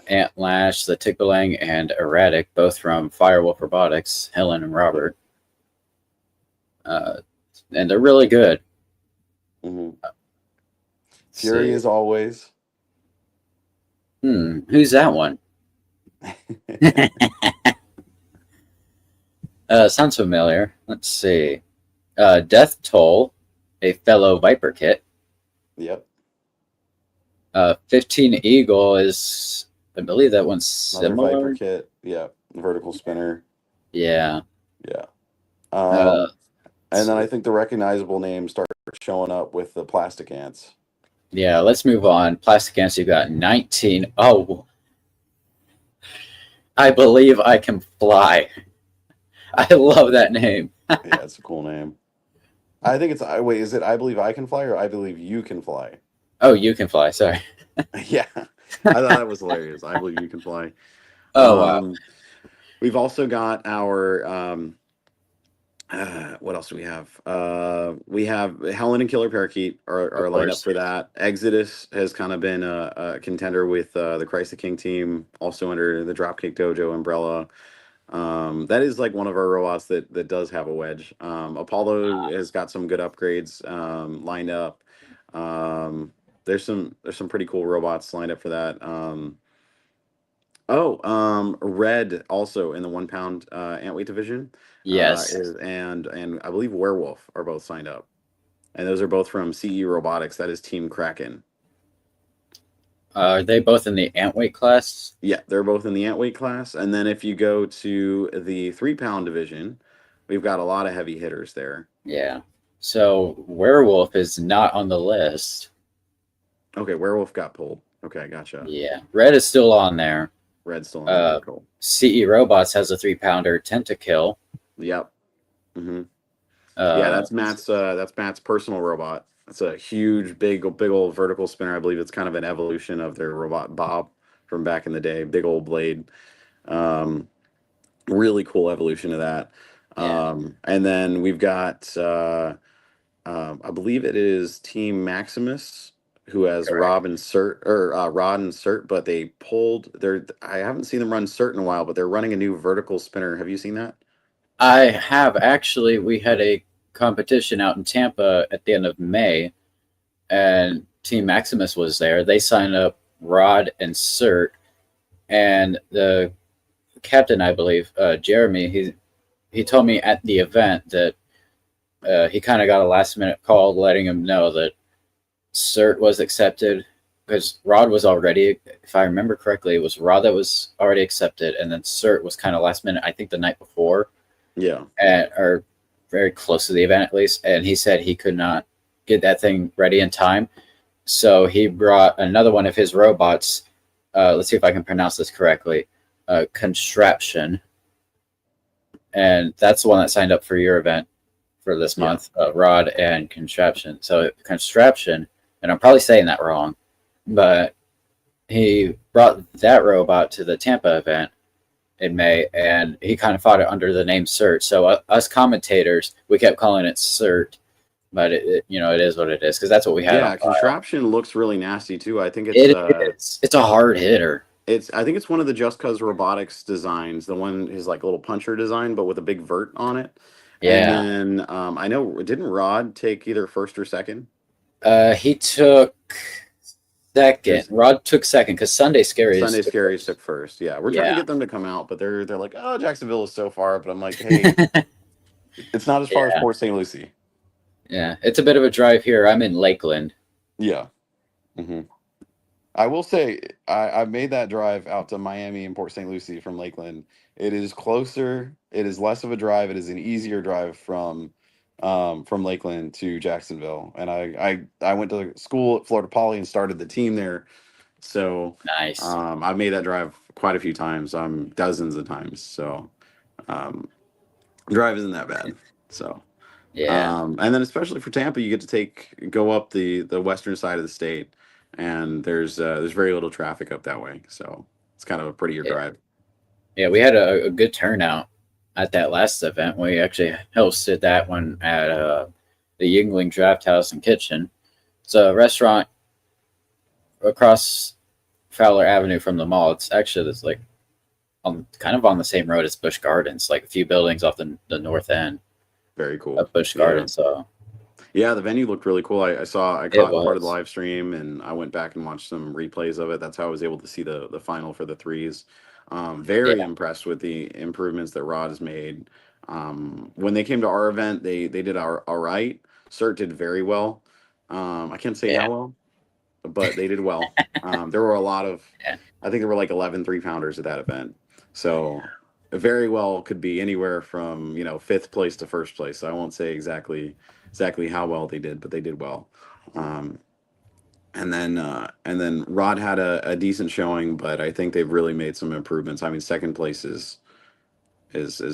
A: Ant Lash, the Tickling, and Erratic, both from Firewolf Robotics, Helen and Robert. And they're really good.
B: Hmm.
A: Let's
B: Fury
A: see.
B: as always.
A: Who's that one? Sounds familiar. Let's see. Death Toll, a fellow Viper kit.
B: Yep.
A: 15 Eagle is, I believe that one's
B: Another Viper
A: similar.
B: kit. Yep. Vertical spinner.
A: Yeah.
B: Yeah.
A: Uh, let's
B: And then I
A: see.
B: think the recognizable names start showing up with the plastic ants.
A: Yeah, let's move on. Plastic Ants, you've got 19. Oh, I believe I can fly. I love that name.
B: Yeah, it's a cool name. I think it's I wait, is it I believe I can fly or I believe you can fly?
A: Oh, you can fly. Sorry.
B: Yeah. I thought that was hilarious. I believe you can fly.
A: Oh, wow.
B: Um, we've also got our what else do we have? We have Helen and Killer Parakeet
A: Of
B: are lined up
A: course.
B: for that. Exodus has kind of been a contender with the Christ the King team, also under the Dropkick Dojo umbrella. That is like one of our robots that does have a wedge. Apollo has got some good upgrades lined up. There's some pretty cool robots lined up for that. Red also in the 1 pound ant weight division
A: Yes.
B: and I believe Werewolf are both signed up, and those are both from CE Robotics. That is Team Kraken.
A: Are they both in the ant weight class?
B: Yeah, they're both in the ant weight class. And then if you go to the 3 pound division, we've got a lot of heavy hitters there.
A: Yeah. So Werewolf is not on the list.
B: Okay, Werewolf got pulled. Okay, gotcha.
A: Yeah. Red is still on there.
B: Red's still in there. Cool.
A: CE Robots has a 3 pounder Tentakill.
B: Yep. Hmm. Yeah,
A: Uh,
B: that's Matt's personal robot. It's a huge, big old vertical spinner. I believe it's kind of an evolution of their robot Bob from back in the day. Big old blade. Um, Really cool evolution of that.
A: yeah.
B: And then we've got, I believe it is Team Maximus who has
A: Correct.
B: Rod and Cert, but they pulled their. I haven't seen them run Cert in a while, but they're running a new vertical spinner. Have you seen that?
A: I have actually. We had a competition out in Tampa at the end of May, and Team Maximus was there. They signed up Rod and Cert, and the captain, I believe, Jeremy, he told me at the event that he kind of got a last minute call letting him know that Cert was accepted because Rod was already, if I remember correctly, it was Rod that was already accepted, and then Cert was kind of last minute. I think the night before,
B: Yeah.
A: or very close to the event at least. And he said he could not get that thing ready in time, so he brought another one of his robots. Let's see if I can pronounce this correctly. Contraption. and that's the one that signed up for your event for this
B: Yeah.
A: month, Rod and Contraption. So Contraption, and I'm probably saying that wrong, but he brought that robot to the Tampa event in May, and he kind of fought it under the name Cert. So us commentators, we kept calling it Cert, but it is what it is because that's what we had on
B: Yeah,
A: file.
B: Contraption looks really nasty too. I think
A: It is. It's a hard hitter.
B: I think it's one of the Just Cause Robotics designs. The one is like a little puncher design, but with a big vert on it. And
A: Yeah.
B: then I know didn't Rod take either first or second?
A: He took second.
B: Because
A: Rod took second because Sunday Scaries
B: Sunday
A: took
B: Scaries
A: first.
B: took first. Yeah, we're trying to
A: Yeah.
B: get them to come out, but they're like, oh, Jacksonville is so far. But I'm like, hey, it's not as far as
A: Yeah.
B: Port St. Lucie.
A: Yeah. It's a bit of a drive here. I'm in Lakeland.
B: Yeah. hmm I will say I've made that drive out to Miami and Port St. Lucie from Lakeland. It is closer. It is less of a drive. It is an easier drive from Lakeland to Jacksonville. And I went to school at Florida Poly and started the team there. So
A: Nice.
B: I've made that drive quite a few times, dozens of times. So um, drive isn't that bad. So.
A: Yeah.
B: And then especially for Tampa, you get to go up the western side of the state, and there's very little traffic up that way, so it's kind of a prettier
A: Yeah.
B: drive.
A: Yeah. We had a good turnout at that last event. We actually hosted that one at the Yingling Draft House and Kitchen. It's a restaurant across Fowler Avenue from the mall. It's actually it's like kind of on the same road as Busch Gardens, like a few buildings off the north end
B: Very cool.
A: of Busch
B: Yeah,
A: Gardens. So
B: yeah. The venue looked really cool. I
A: it
B: caught part of the
A: was.
B: live stream, and I went back and watched some replays of it. That's how I was able to see the final for the threes. Very
A: Yeah.
B: impressed with the improvements that Rod has made. When they came to our event, they did all right. Cert did very well. I can't say
A: Yeah.
B: how well, but they did well. There were a lot of,
A: Yeah.
B: I think there were like 11 3-pounders at that event. So very well could be anywhere from, fifth place to first place. So I won't say exactly how well they did, but they did well. Um, and then Rod had a decent showing, but I think they've really made some improvements. I mean, second place is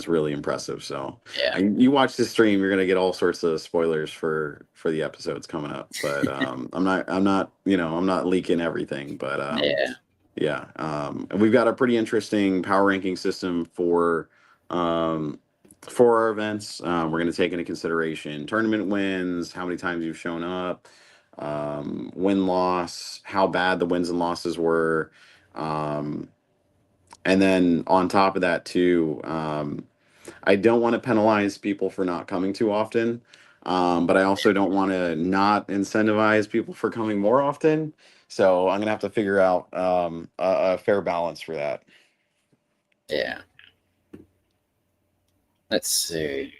B: really impressive. So
A: Yeah.
B: you watch the stream, you're gonna get all sorts of spoilers for the episodes coming up. But I'm not leaking everything. But
A: Yeah.
B: yeah, and we've got a pretty interesting power ranking system um, for our events. We're gonna take into consideration tournament wins, how many times you've shown up, win loss, how bad the wins and losses were. Um, and then on top of that too, I don't want to penalize people for not coming too often, but I also don't want to not incentivize people for coming more often. So I'm gonna have to figure out a fair balance for that.
A: Yeah. Let's see.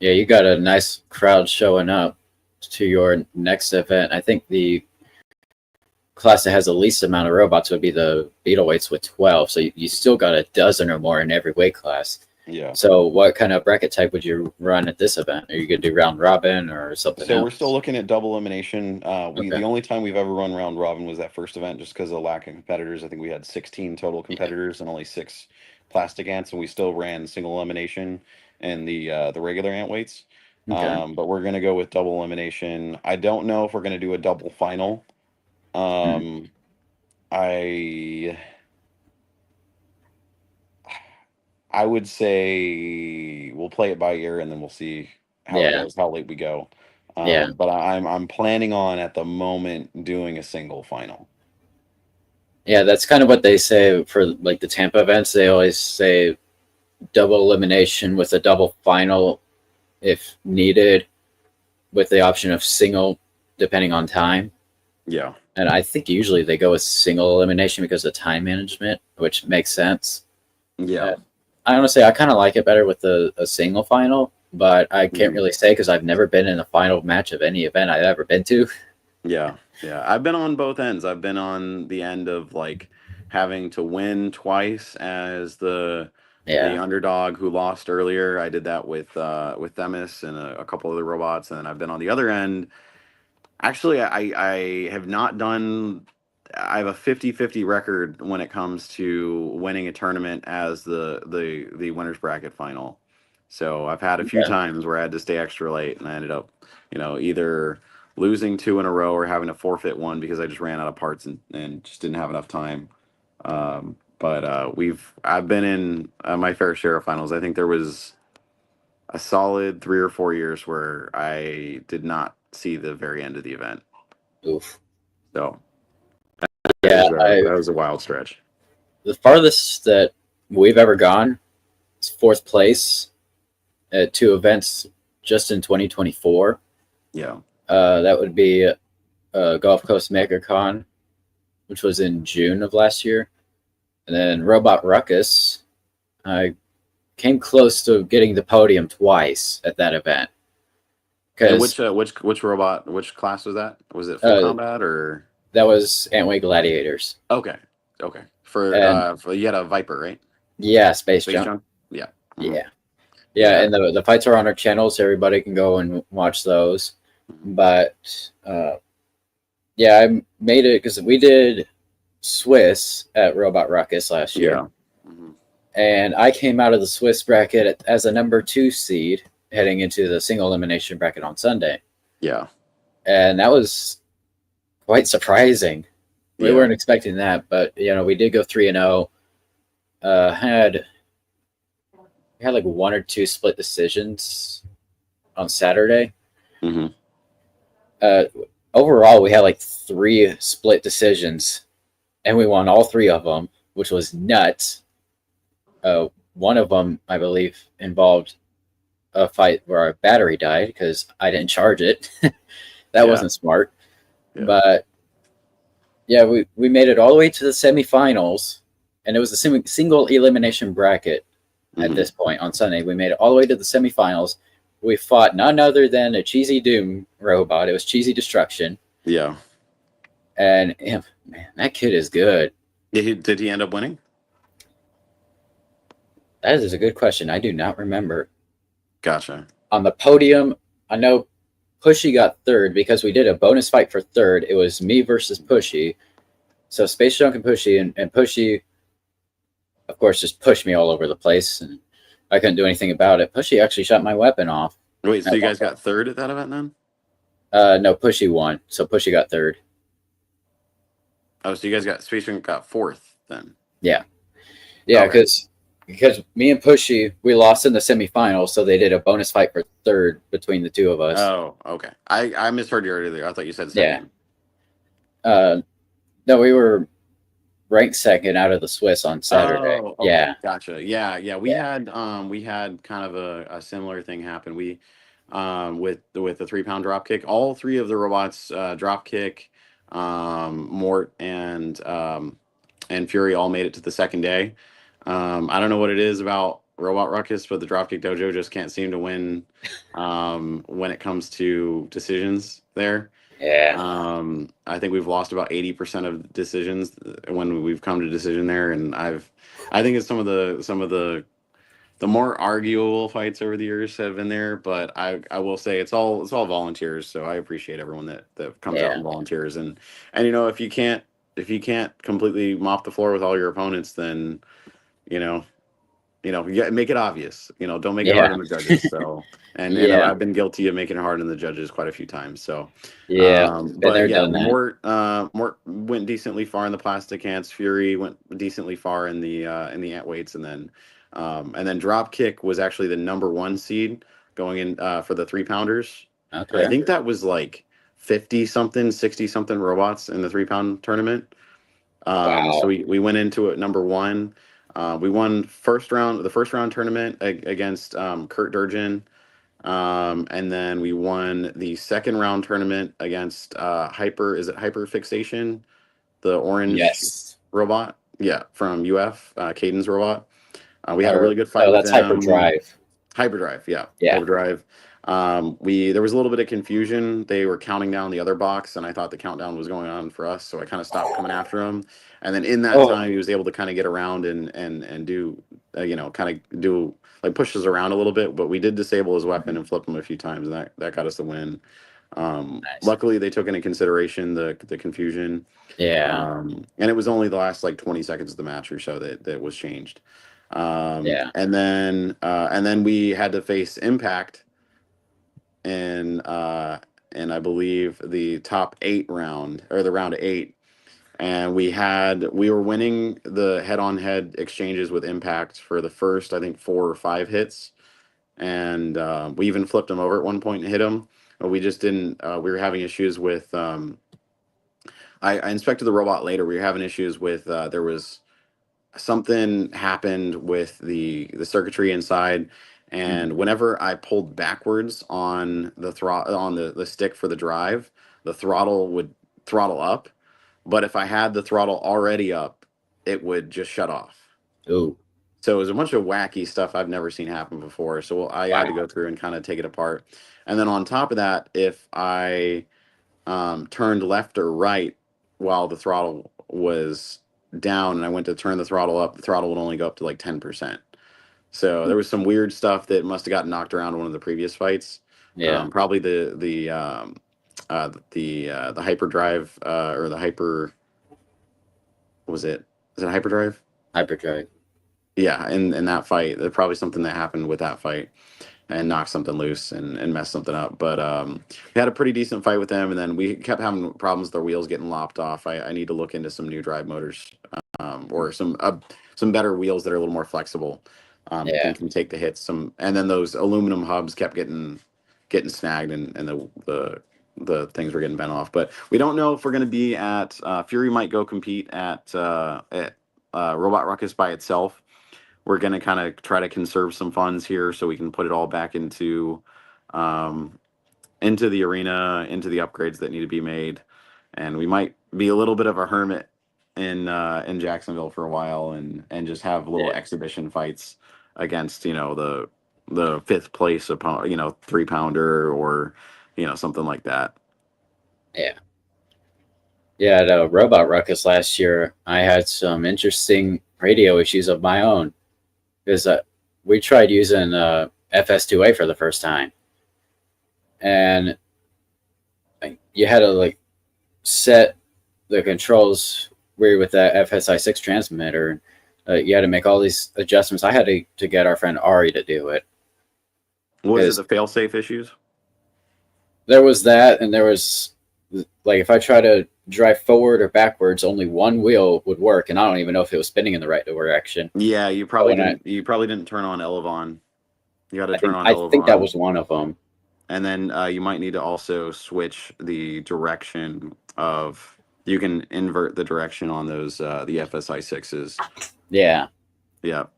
A: Yeah, you got a nice crowd showing up to your next event. I think the class that has the least amount of robots would be the beetle weights with 12. So you still got a dozen or more in every weight class.
B: Yeah.
A: So what kind of bracket type would you run at this event? Are you going to do round robin or something
B: So we're still
A: else?
B: looking at double elimination. The
A: Okay.
B: only time we've ever run round robin was that first event, just because of lack of competitors. I think we had 16 total
A: Yeah.
B: competitors and only 6 plastic ants, and we still ran single elimination and the regular ant weights.
A: Okay.
B: But we're gonna go with double elimination. I don't know if we're gonna do a double final.
A: Hmm.
B: Um, I I would say we'll play it by ear, and then we'll see how it
A: Yeah.
B: goes, how late we go.
A: Yeah.
B: But I'm planning on at the moment doing a single final.
A: Yeah. That's kind of what they say for like the Tampa events. They always say double elimination with a double final if needed, with the option of single depending on time.
B: Yeah,
A: And I think usually they go with single elimination because of time management, which makes sense.
B: yeah,
A: Uh, I honestly, I kind of like it better with a single final, but I can't
B: mhm,
A: really say because I've never been in a final match of any event I've ever been to.
B: yeah, yeah. I've been on both ends. I've been on the end of like having to win twice as the
A: Yeah,
B: underdog who lost earlier. I did that with Themis and a couple other robots, and then I've been on the other end. Actually, I have not done I have a 50-50 record when it comes to winning a tournament as the winners bracket final. So I've had a few
A: Okay.
B: times where I had to stay extra late, and I ended up, either losing two in a row or having to forfeit one because I just ran out of parts and just didn't have enough time. But I've been in my fair share of finals. I think there was a solid 3 or 4 years where I did not see the very end of the event.
A: Oof.
B: So
A: Yeah,
B: that was a wild stretch.
A: the farthest that we've ever gone is fourth place at two events just in 2024.
B: Yeah.
A: That would be Gulf Coast MegaCon, which was in June of last year, and then Robot Ruckus. I came close to getting the podium twice at that event
B: And
A: because
B: which robot, which class was that? Was it full
A: uh,
B: combat or?
A: that was Antway Gladiators,
B: Okay, okay.
A: and
B: For you had a Viper, right?
A: yeah, Space
B: Space
A: Junk.
B: Junk. Yeah. Hmm.
A: Yeah, yeah,
B: Yeah.
A: and the fights are on our channel, so everybody can go and watch those.
B: Mhm.
A: But yeah, I made it because we did Swiss at Robot Ruckus last year,
B: Yeah. Hmm.
A: and I came out of the Swiss bracket as a number 2 seed heading into the single elimination bracket on Sunday,
B: Yeah.
A: and that was quite surprising. We
B: Yeah.
A: weren't expecting that, but we did go 3-0. Had we had like one or two split decisions on Saturday.
B: Hmm.
A: Uh, Overall, we had like three split decisions, and we won all three of them, which was nuts. One of them, I believe, involved a fight where our battery died because I didn't charge it. That
B: Yeah.
A: wasn't smart.
B: Yeah.
A: But yeah, we made it all the way to the semifinals, and it was a single elimination bracket at
B: Hmm.
A: this point on Sunday. We made it all the way to the semifinals. We fought none other than a Cheesy Doom robot. It was Cheesy Destruction.
B: Yeah.
A: And yeah, man, that kid is good.
B: Did he end up winning?
A: That is a good question. I do not remember.
B: Gotcha.
A: On the podium, I know Pushy got third because we did a bonus fight for third. It was me versus Pushy. So Space Junk and Pushy, and Pushy, of course, just pushed me all over the place, and I couldn't do anything about it. Pushy actually shot my weapon off
B: Wait, so
A: at
B: you
A: one
B: guys
A: point.
B: got third at that event then?
A: No, Pushy won, so Pushy got third.
B: Oh, so you guys got Space Junk got fourth then?
A: Yeah, yeah,
B: Okay.
A: because me and Pushy we lost in the semifinals, so they did a bonus fight for third between the two of us.
B: Oh, okay. I misheard you earlier. I thought you said
A: Yeah.
B: second.
A: Uh, no, we were ranked second out of the Swiss on Saturday.
B: Oh, okay.
A: Yeah,
B: Gotcha. Yeah, yeah.
A: yeah,
B: We had kind of a similar thing happen. We with the 3 pound drop kick, all three of the robots, drop kick, Mort and Fury all made it to the second day. I don't know what it is about Robot Ruckus, but the DropKick Dojo just can't seem to win when it comes to decisions there.
A: yeah,
B: I think we've lost about 80% of decisions when we've come to decision there, and I think it's some of the more arguable fights over the years have been there, but I will say it's all volunteers, so I appreciate everyone that comes out
A: yeah,
B: and volunteers, and if you can't completely mop the floor with all your opponents, then you know yeah, make it obvious. Don't make it hard
A: yeah,
B: on the judges. So, and
A: yeah,
B: I've been guilty of making it hard on the judges quite a few times. So,
A: yeah. Been
B: but
A: there,
B: yeah,
A: done that.
B: Mort went decently far in the plastic ants. Fury went decently far in the ant weights, and then Dropkick was actually the number one seed going in for the 3 pounders, and I
A: Okay.
B: think that was like 50 something, 60 something robots in the 3 pound tournament. So
A: Wow.
B: we went into it number one. We won the first round tournament against Kurt Durgin, and then we won the second round tournament against Hyper. Is it Hyper Fixation, the orange
A: Yes.
B: robot? Yeah, from UF, Caden's robot. We had a
A: Or
B: really good fight
A: no,
B: with
A: that's
B: them.
A: hyperdrive.
B: Hyperdrive, yeah,
A: Yeah.
B: Hyperdrive. We There was a little bit of confusion. They were counting down the other box, and I thought the countdown was going on for us, so I kind of stopped coming after him. And then in that
A: Oh,
B: time, he was able to kind of get around and do, kind of do like push us around a little bit. But we did disable his weapon and flip him a few times, and that got us the win.
A: Nice.
B: Luckily, they took into consideration the confusion,
A: Yeah.
B: and it was only the last like 20 seconds of the match or so that was changed.
A: Yeah.
B: And then we had to face Impact in I believe the top 8 round, or the round of 8, and we were winning the head-on-head exchanges with Impact for the first, I think, 4 or 5 hits, and we even flipped him over at one point and hit him. But we just didn't. We were having issues with. I inspected the robot later. We were having issues with. There was something happened with the circuitry inside,
A: Mhm.
B: and whenever I pulled backwards on the throttle, on the stick for the drive, the throttle would throttle up, but if I had the throttle already up, it would just shut off.
A: Ooh.
B: So it was a bunch of wacky stuff I've never seen happen before. So I had to
A: Wow.
B: go through and kind of take it apart. And then on top of that, if I turned left or right while the throttle was down and I went to turn the throttle up, the throttle would only go up to like 10%. So there was some weird stuff that must have gotten knocked around in one of the previous fights.
A: Yeah.
B: Probably the hyperdrive, or the hyper, what was it? Is it hyperdrive?
A: Hyperdrive.
B: Yeah, in that fight, there's probably something that happened with that fight and knocked something loose and messed something up. But we had a pretty decent fight with them, and then we kept having problems with our wheels getting lopped off. I need to look into some new drive motors, or some better wheels that are a little more flexible,
A: Yeah.
B: can take the hits. And then those aluminum hubs kept getting snagged, and the things were getting bent off. But we don't know if we're going to be at Fury. Might go compete at Robot Ruckus by itself. We're going to kind of try to conserve some funds here so we can put it all back um, into the arena, into the upgrades that need to be made, and we might be a little bit of a hermit in Jacksonville for a while, and just have little
A: Yeah.
B: exhibition fights against, the fifth place opponent, 3 pounder, or something like that.
A: Yeah. Yeah. At Robot Ruckus last year, I had some interesting radio issues of my own because we tried using FS2A for the first time, and you had to like set the controls weird with that FSI6 transmitter. You had to make all these adjustments. I had to get our friend Ari to do it
B: Was it
A: because
B: the failsafe issues?
A: there was that, and there was like if I try to drive forward or backwards, only one wheel would work, and I don't even know if it was spinning in the right direction.
B: Yeah,
A: But when I,
B: you probably didn't turn on Elevon. You got to
A: I
B: turn
A: think
B: on
A: I think that
B: Elevon.
A: was one of them.
B: And then you might need to also switch the direction of. You can invert the direction on those the FSI sixes.
A: Yeah,
B: Yep.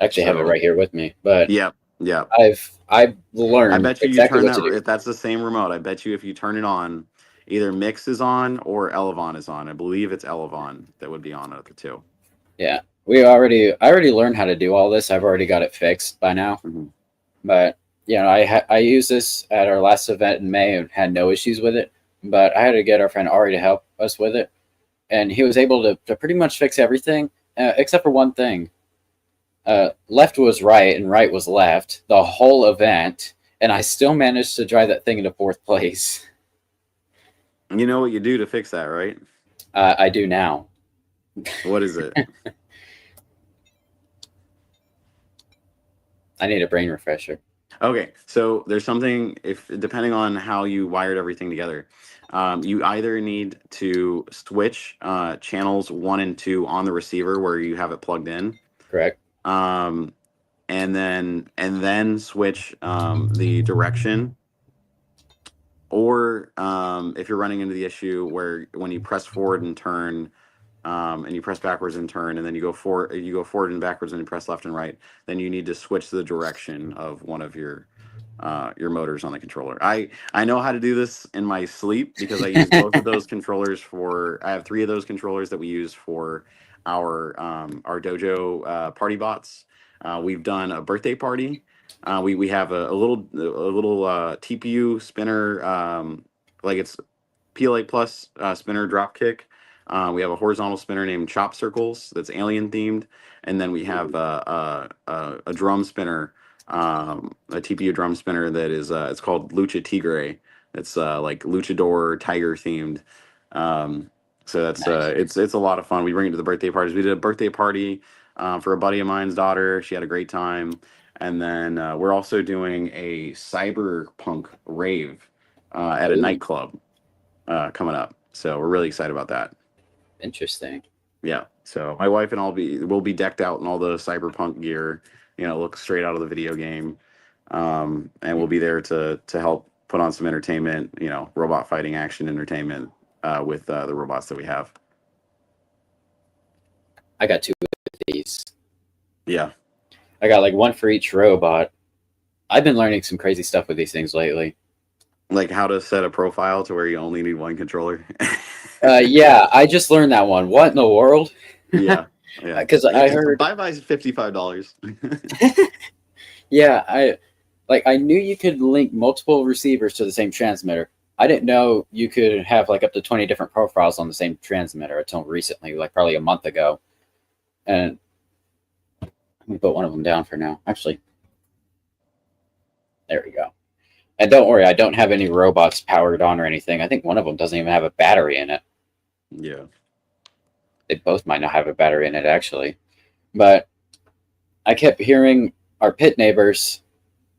A: I actually have it
B: So
A: right here with me, but
B: yep, yep.
A: I've
B: I
A: learned
B: bet you
A: exactly
B: turn
A: what
B: that,
A: to do.
B: if that's the same remote. I bet you if you turn it on, either Mix is on or Elevon is on. I believe it's Elevon that would be on of the two.
A: Yeah, I already learned how to do all this. I've already got it fixed by now.
B: Mhm.
A: But I used this at our last event in May and had no issues with it. But I had to get our friend Ari to help us with it, and he was able to pretty much fix everything except for one thing. Left was right and right was left the whole event, and I still managed to drive that thing into fourth place.
B: You know what you do to fix that, right?
A: I do now.
B: What is it?
A: I need a brain refresher.
B: Okay, so there's something, if depending on how you wired everything together, you either need to switch channels 1 and 2 on the receiver where you have it plugged in,
A: Correct.
B: um, and then switch the direction, or if you're running into the issue where when you press forward and turn, and you press backwards and turn, and then you go forward and backwards, and you press left and right, then you need to switch the direction of one of your motors on the controller. I know how to do this in my sleep because I use both of those controllers for. I have 3 of those controllers that we use for our dojo party bots. We've done a birthday party. We have a little TPU spinner, like it's PLA plus spinner drop kick. We have a horizontal spinner named Chop Circles that's alien themed, and then we have a drum spinner, a TPU drum spinner that is it's called Lucha Tigre. It's like luchador tiger themed. Um, so that's
A: Nice.
B: it's a lot of fun. We bring it to the birthday parties. We did a birthday party for a buddy of mine's daughter. She had a great time. And then we're also doing a cyberpunk rave at a
A: Ooh,
B: nightclub coming up. So we're really excited about that.
A: interesting.
B: Yeah. So my wife and will be decked out in all the cyberpunk gear, look straight out of the video game. And we'll be there to help put on some entertainment, robot fighting action entertainment with the robots that we have.
A: I got two of these.
B: Yeah.
A: I got like one for each robot. I've been learning some crazy stuff with these things lately.
B: Like how to set a profile to where you only need one controller.
A: Yeah, I just learned that one. What in the world?
B: Yeah. Yeah.
A: Because I
B: It's
A: heard,
B: bye bye $55.
A: yeah, I knew you could link multiple receivers to the same transmitter. I didn't know you could have like up to 20 different profiles on the same transmitter until recently, like probably a month ago. And let me put one of them down for now. Actually, there we go. And don't worry, I don't have any robots powered on or anything. I think one of them doesn't even have a battery in it.
B: Yeah.
A: They both might not have a battery in it, actually. But I kept hearing our pit neighbors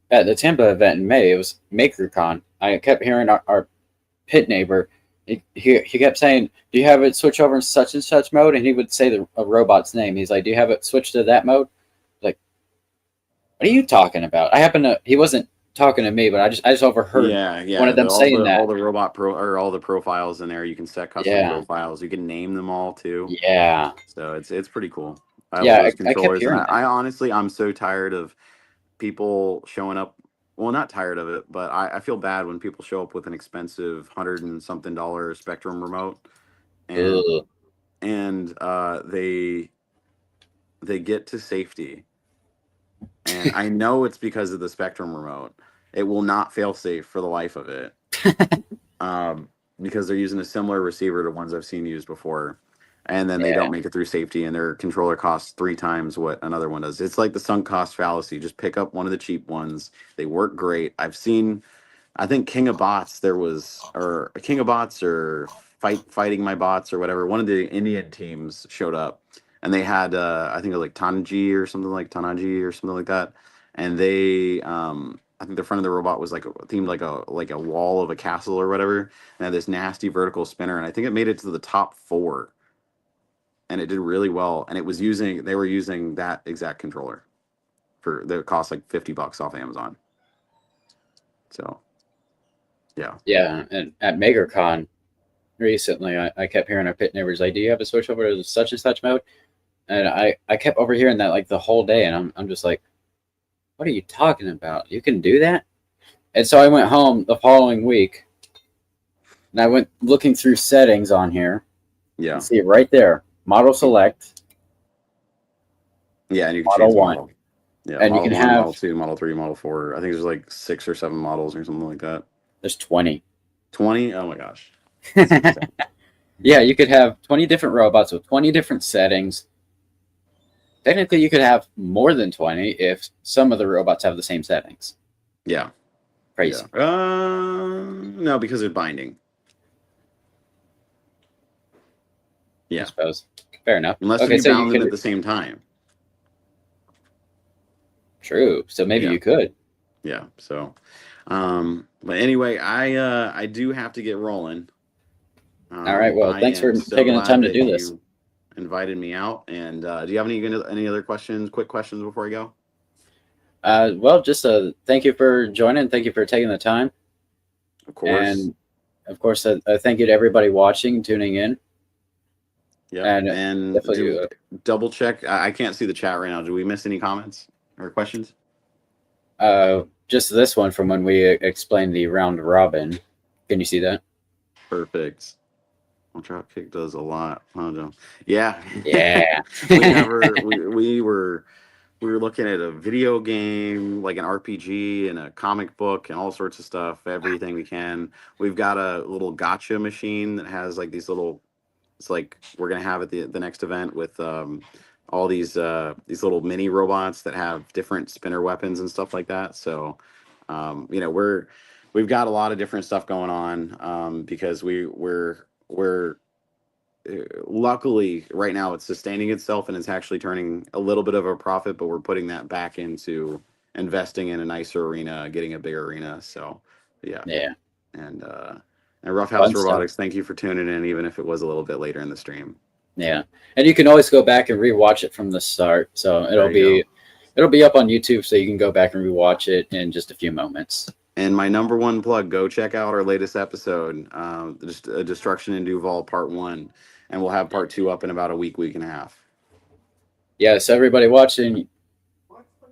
A: at the Tampa event in May. It was MakerCon. I kept hearing our pit neighbor. He kept saying, "Do you have it switch over in such and such mode?" And he would say a robot's name. He's like, "Do you have it switch to that mode?" Like, what are you talking about? I happen to. He wasn't talking to me, but I just overheard
B: Yeah,
A: one
B: yeah.
A: of them saying
B: All
A: that.
B: the all the profiles in there. You can set custom
A: Yeah,
B: profiles. You can name them all too.
A: yeah,
B: So it's pretty cool. I love
A: yeah.
B: those
A: I kept
B: controllers, and
A: hearing that.
B: I honestly I'm so tired of people showing up. Well, not tired of it, but I feel bad when people show up with an expensive hundred and something dollar Spectrum remote, and
A: Ugh.
B: they get to safety, and I know it's because of the Spectrum remote. It will not fail safe for the life of it, um, because they're using a similar receiver to ones I've seen used before. And then they
A: Yeah,
B: don't make it through safety, and their controller costs three times what another one does. It's like the sunk cost fallacy. Just pick up one of the cheap ones. They work great. I think King of Bots, or King of Bots, or Fighting My Bots, or whatever. One of the Indian teams showed up, and they had, I think it was like Tanaji or something like that. And I think the front of the robot was like themed like a wall of a castle or whatever, and had this nasty vertical spinner. And I think it made it to the top four, and it did really well. And they were using that exact controller for that cost like $50 off Amazon. So yeah.
A: yeah. And at MakerCon recently, I kept hearing our pit neighbors like, "Do you have a switch over to such and such mode?" And I kept overhearing that like the whole day, and I'm just like, "What are you talking about? You can do that?" And so I went home the following week, and I went looking through settings on here. You
B: Yeah.
A: see it right there, model select,
B: Yeah, and you can
A: model
B: change the
A: one,
B: model. Yeah,
A: and you
B: model
A: can
B: one, model
A: have
B: two, model three, model four. I think there's like 6 or 7 models or something like that.
A: there's 20.
B: 20? Oh my gosh. That's insane.
A: Yeah, you could have 20 different robots with 20 different settings. Technically, you could have more than 20 if some of the robots have the same settings.
B: Yeah. Yeah.
A: Crazy,
B: No, because of binding.
A: I
B: Yeah.
A: suppose. Fair enough.
B: Unless if
A: Okay,
B: you
A: so you
B: bound them
A: could.
B: at the same time.
A: True. So maybe
B: Yeah.
A: you could.
B: Yeah. So but anyway, I do have to get rolling.
A: All right. Well,
B: I
A: thanks for
B: am so
A: taking the
B: glad
A: time to
B: that
A: do this.
B: you invited me out. And do you have any other questions, quick questions before I go?
A: Well, just thank you for joining. Thank you for taking the time.
B: Of course.
A: And of course, thank you to everybody watching, tuning in.
B: Yep.
A: And
B: And
A: definitely,
B: double check. I can't see the chat right now. Do we miss any comments or questions?
A: just this one from when we explained the round robin. Can you see that?
B: Perfect. Well, DropKick does a lot. Oh, no. Yeah.
A: Yeah.
B: we never we were looking at a video game, like an RPG and a comic book and all sorts of stuff, everything we can. We've got a little gotcha machine that has like these little, it's like we're gonna have at the next event with all these little mini robots that have different spinner weapons and stuff like that. So we're we've got a lot of different stuff going on, because we're luckily right now it's sustaining itself and it's actually turning a little bit of a profit, but we're putting that back into investing in a nicer arena, getting a bigger arena. So yeah.
A: Yeah,
B: And and Roughhouse
A: fun stuff.
B: Robotics, thank you for tuning in, even if it was a little bit later in the stream.
A: Yeah, and you can always go back and rewatch it from the start. So
B: There you go.
A: it'll be up on YouTube, so you can go back and rewatch it in just a few moments.
B: And my number one plug, go check out our latest episode, just Destruction in Duval Part 1. And we'll have Part 2 up in about a week and a half.
A: Yeah, so everybody watching,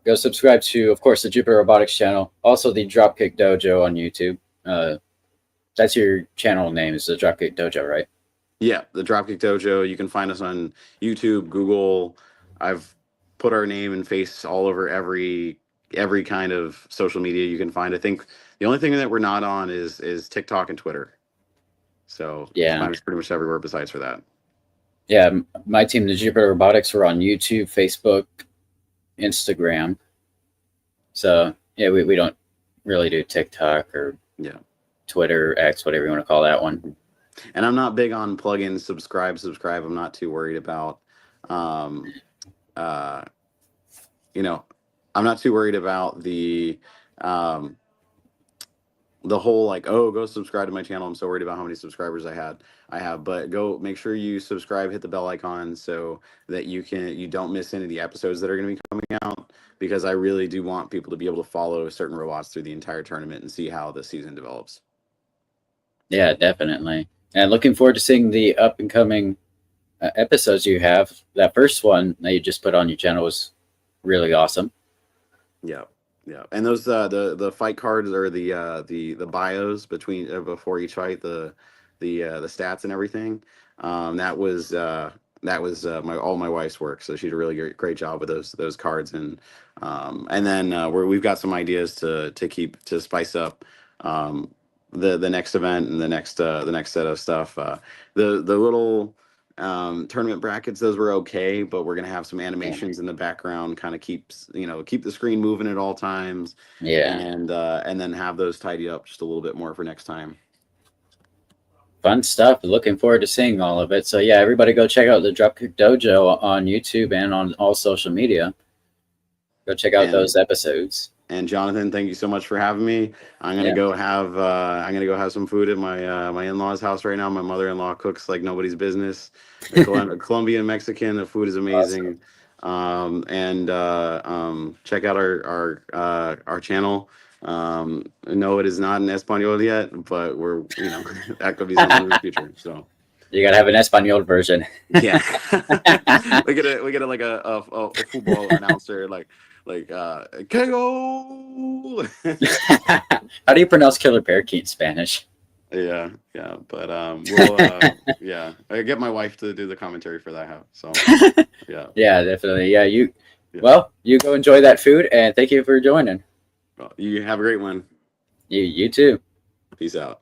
A: go subscribe to, of course, the Jupiter Robotics channel, also the Dropkick Dojo on YouTube. That's your channel name, is the Dropkick Dojo, right?
B: Yeah, the Dropkick Dojo. You can find us on YouTube, Google. I've put our name and face all over every kind of social media you can find. I think the only thing that we're not on is TikTok and Twitter. So you can
A: Yeah.
B: find us pretty much everywhere besides for that.
A: Yeah, my team, the Jupiter Robotics, we're on YouTube, Facebook, Instagram. So, yeah, we don't really do TikTok or
B: Yeah.
A: Twitter, X, whatever you want to call that one.
B: And I'm not big on plugins, subscribe. I'm not too worried about, um, uh, I'm not too worried about um, the whole like, oh, go subscribe to my channel. I'm so worried about how many subscribers I have, but go make sure you subscribe, hit the bell icon so that you don't miss any of the episodes that are going to be coming out, because I really do want people to be able to follow certain robots through the entire tournament and see how the season develops.
A: Yeah, definitely. And looking forward to seeing the up and coming episodes you have. That first one that you just put on your channel was really awesome.
B: Yeah. Yeah, and those the fight cards, or the bios between before each fight, the stats and everything. That was my all my wife's work, so she did a really great job with those cards, and then we've got some ideas to keep to spice up the next event and the next set of stuff. The little tournament brackets, those were okay, but we're gonna have some animations in the background, kind of keep the screen moving at all times,
A: Yeah,
B: and then have those tidy up just a little bit more for next time.
A: fun stuff. Looking forward to seeing all of it. So yeah, everybody go check out the Dropkick Dojo on YouTube and on all social media. Go check out those episodes.
B: And Jonathan, thank you so much for having me. I'm gonna go have some food at my in-laws' house right now. My mother-in-law cooks like nobody's business. Colombian Mexican. The food is amazing. Awesome. Check out our channel. No, it is not in Espanol yet, but we're that could be something in the future. So
A: you gotta have an Espanol version.
B: Yeah, we get a like a football announcer like KO.
A: How do you pronounce killer parakeet in Spanish?
B: Yeah, but I get my wife to do the commentary for that. So
A: yeah, definitely. Yeah, you go enjoy that food, and thank you for joining.
B: Well, you have a great one.
A: You too.
B: Peace out.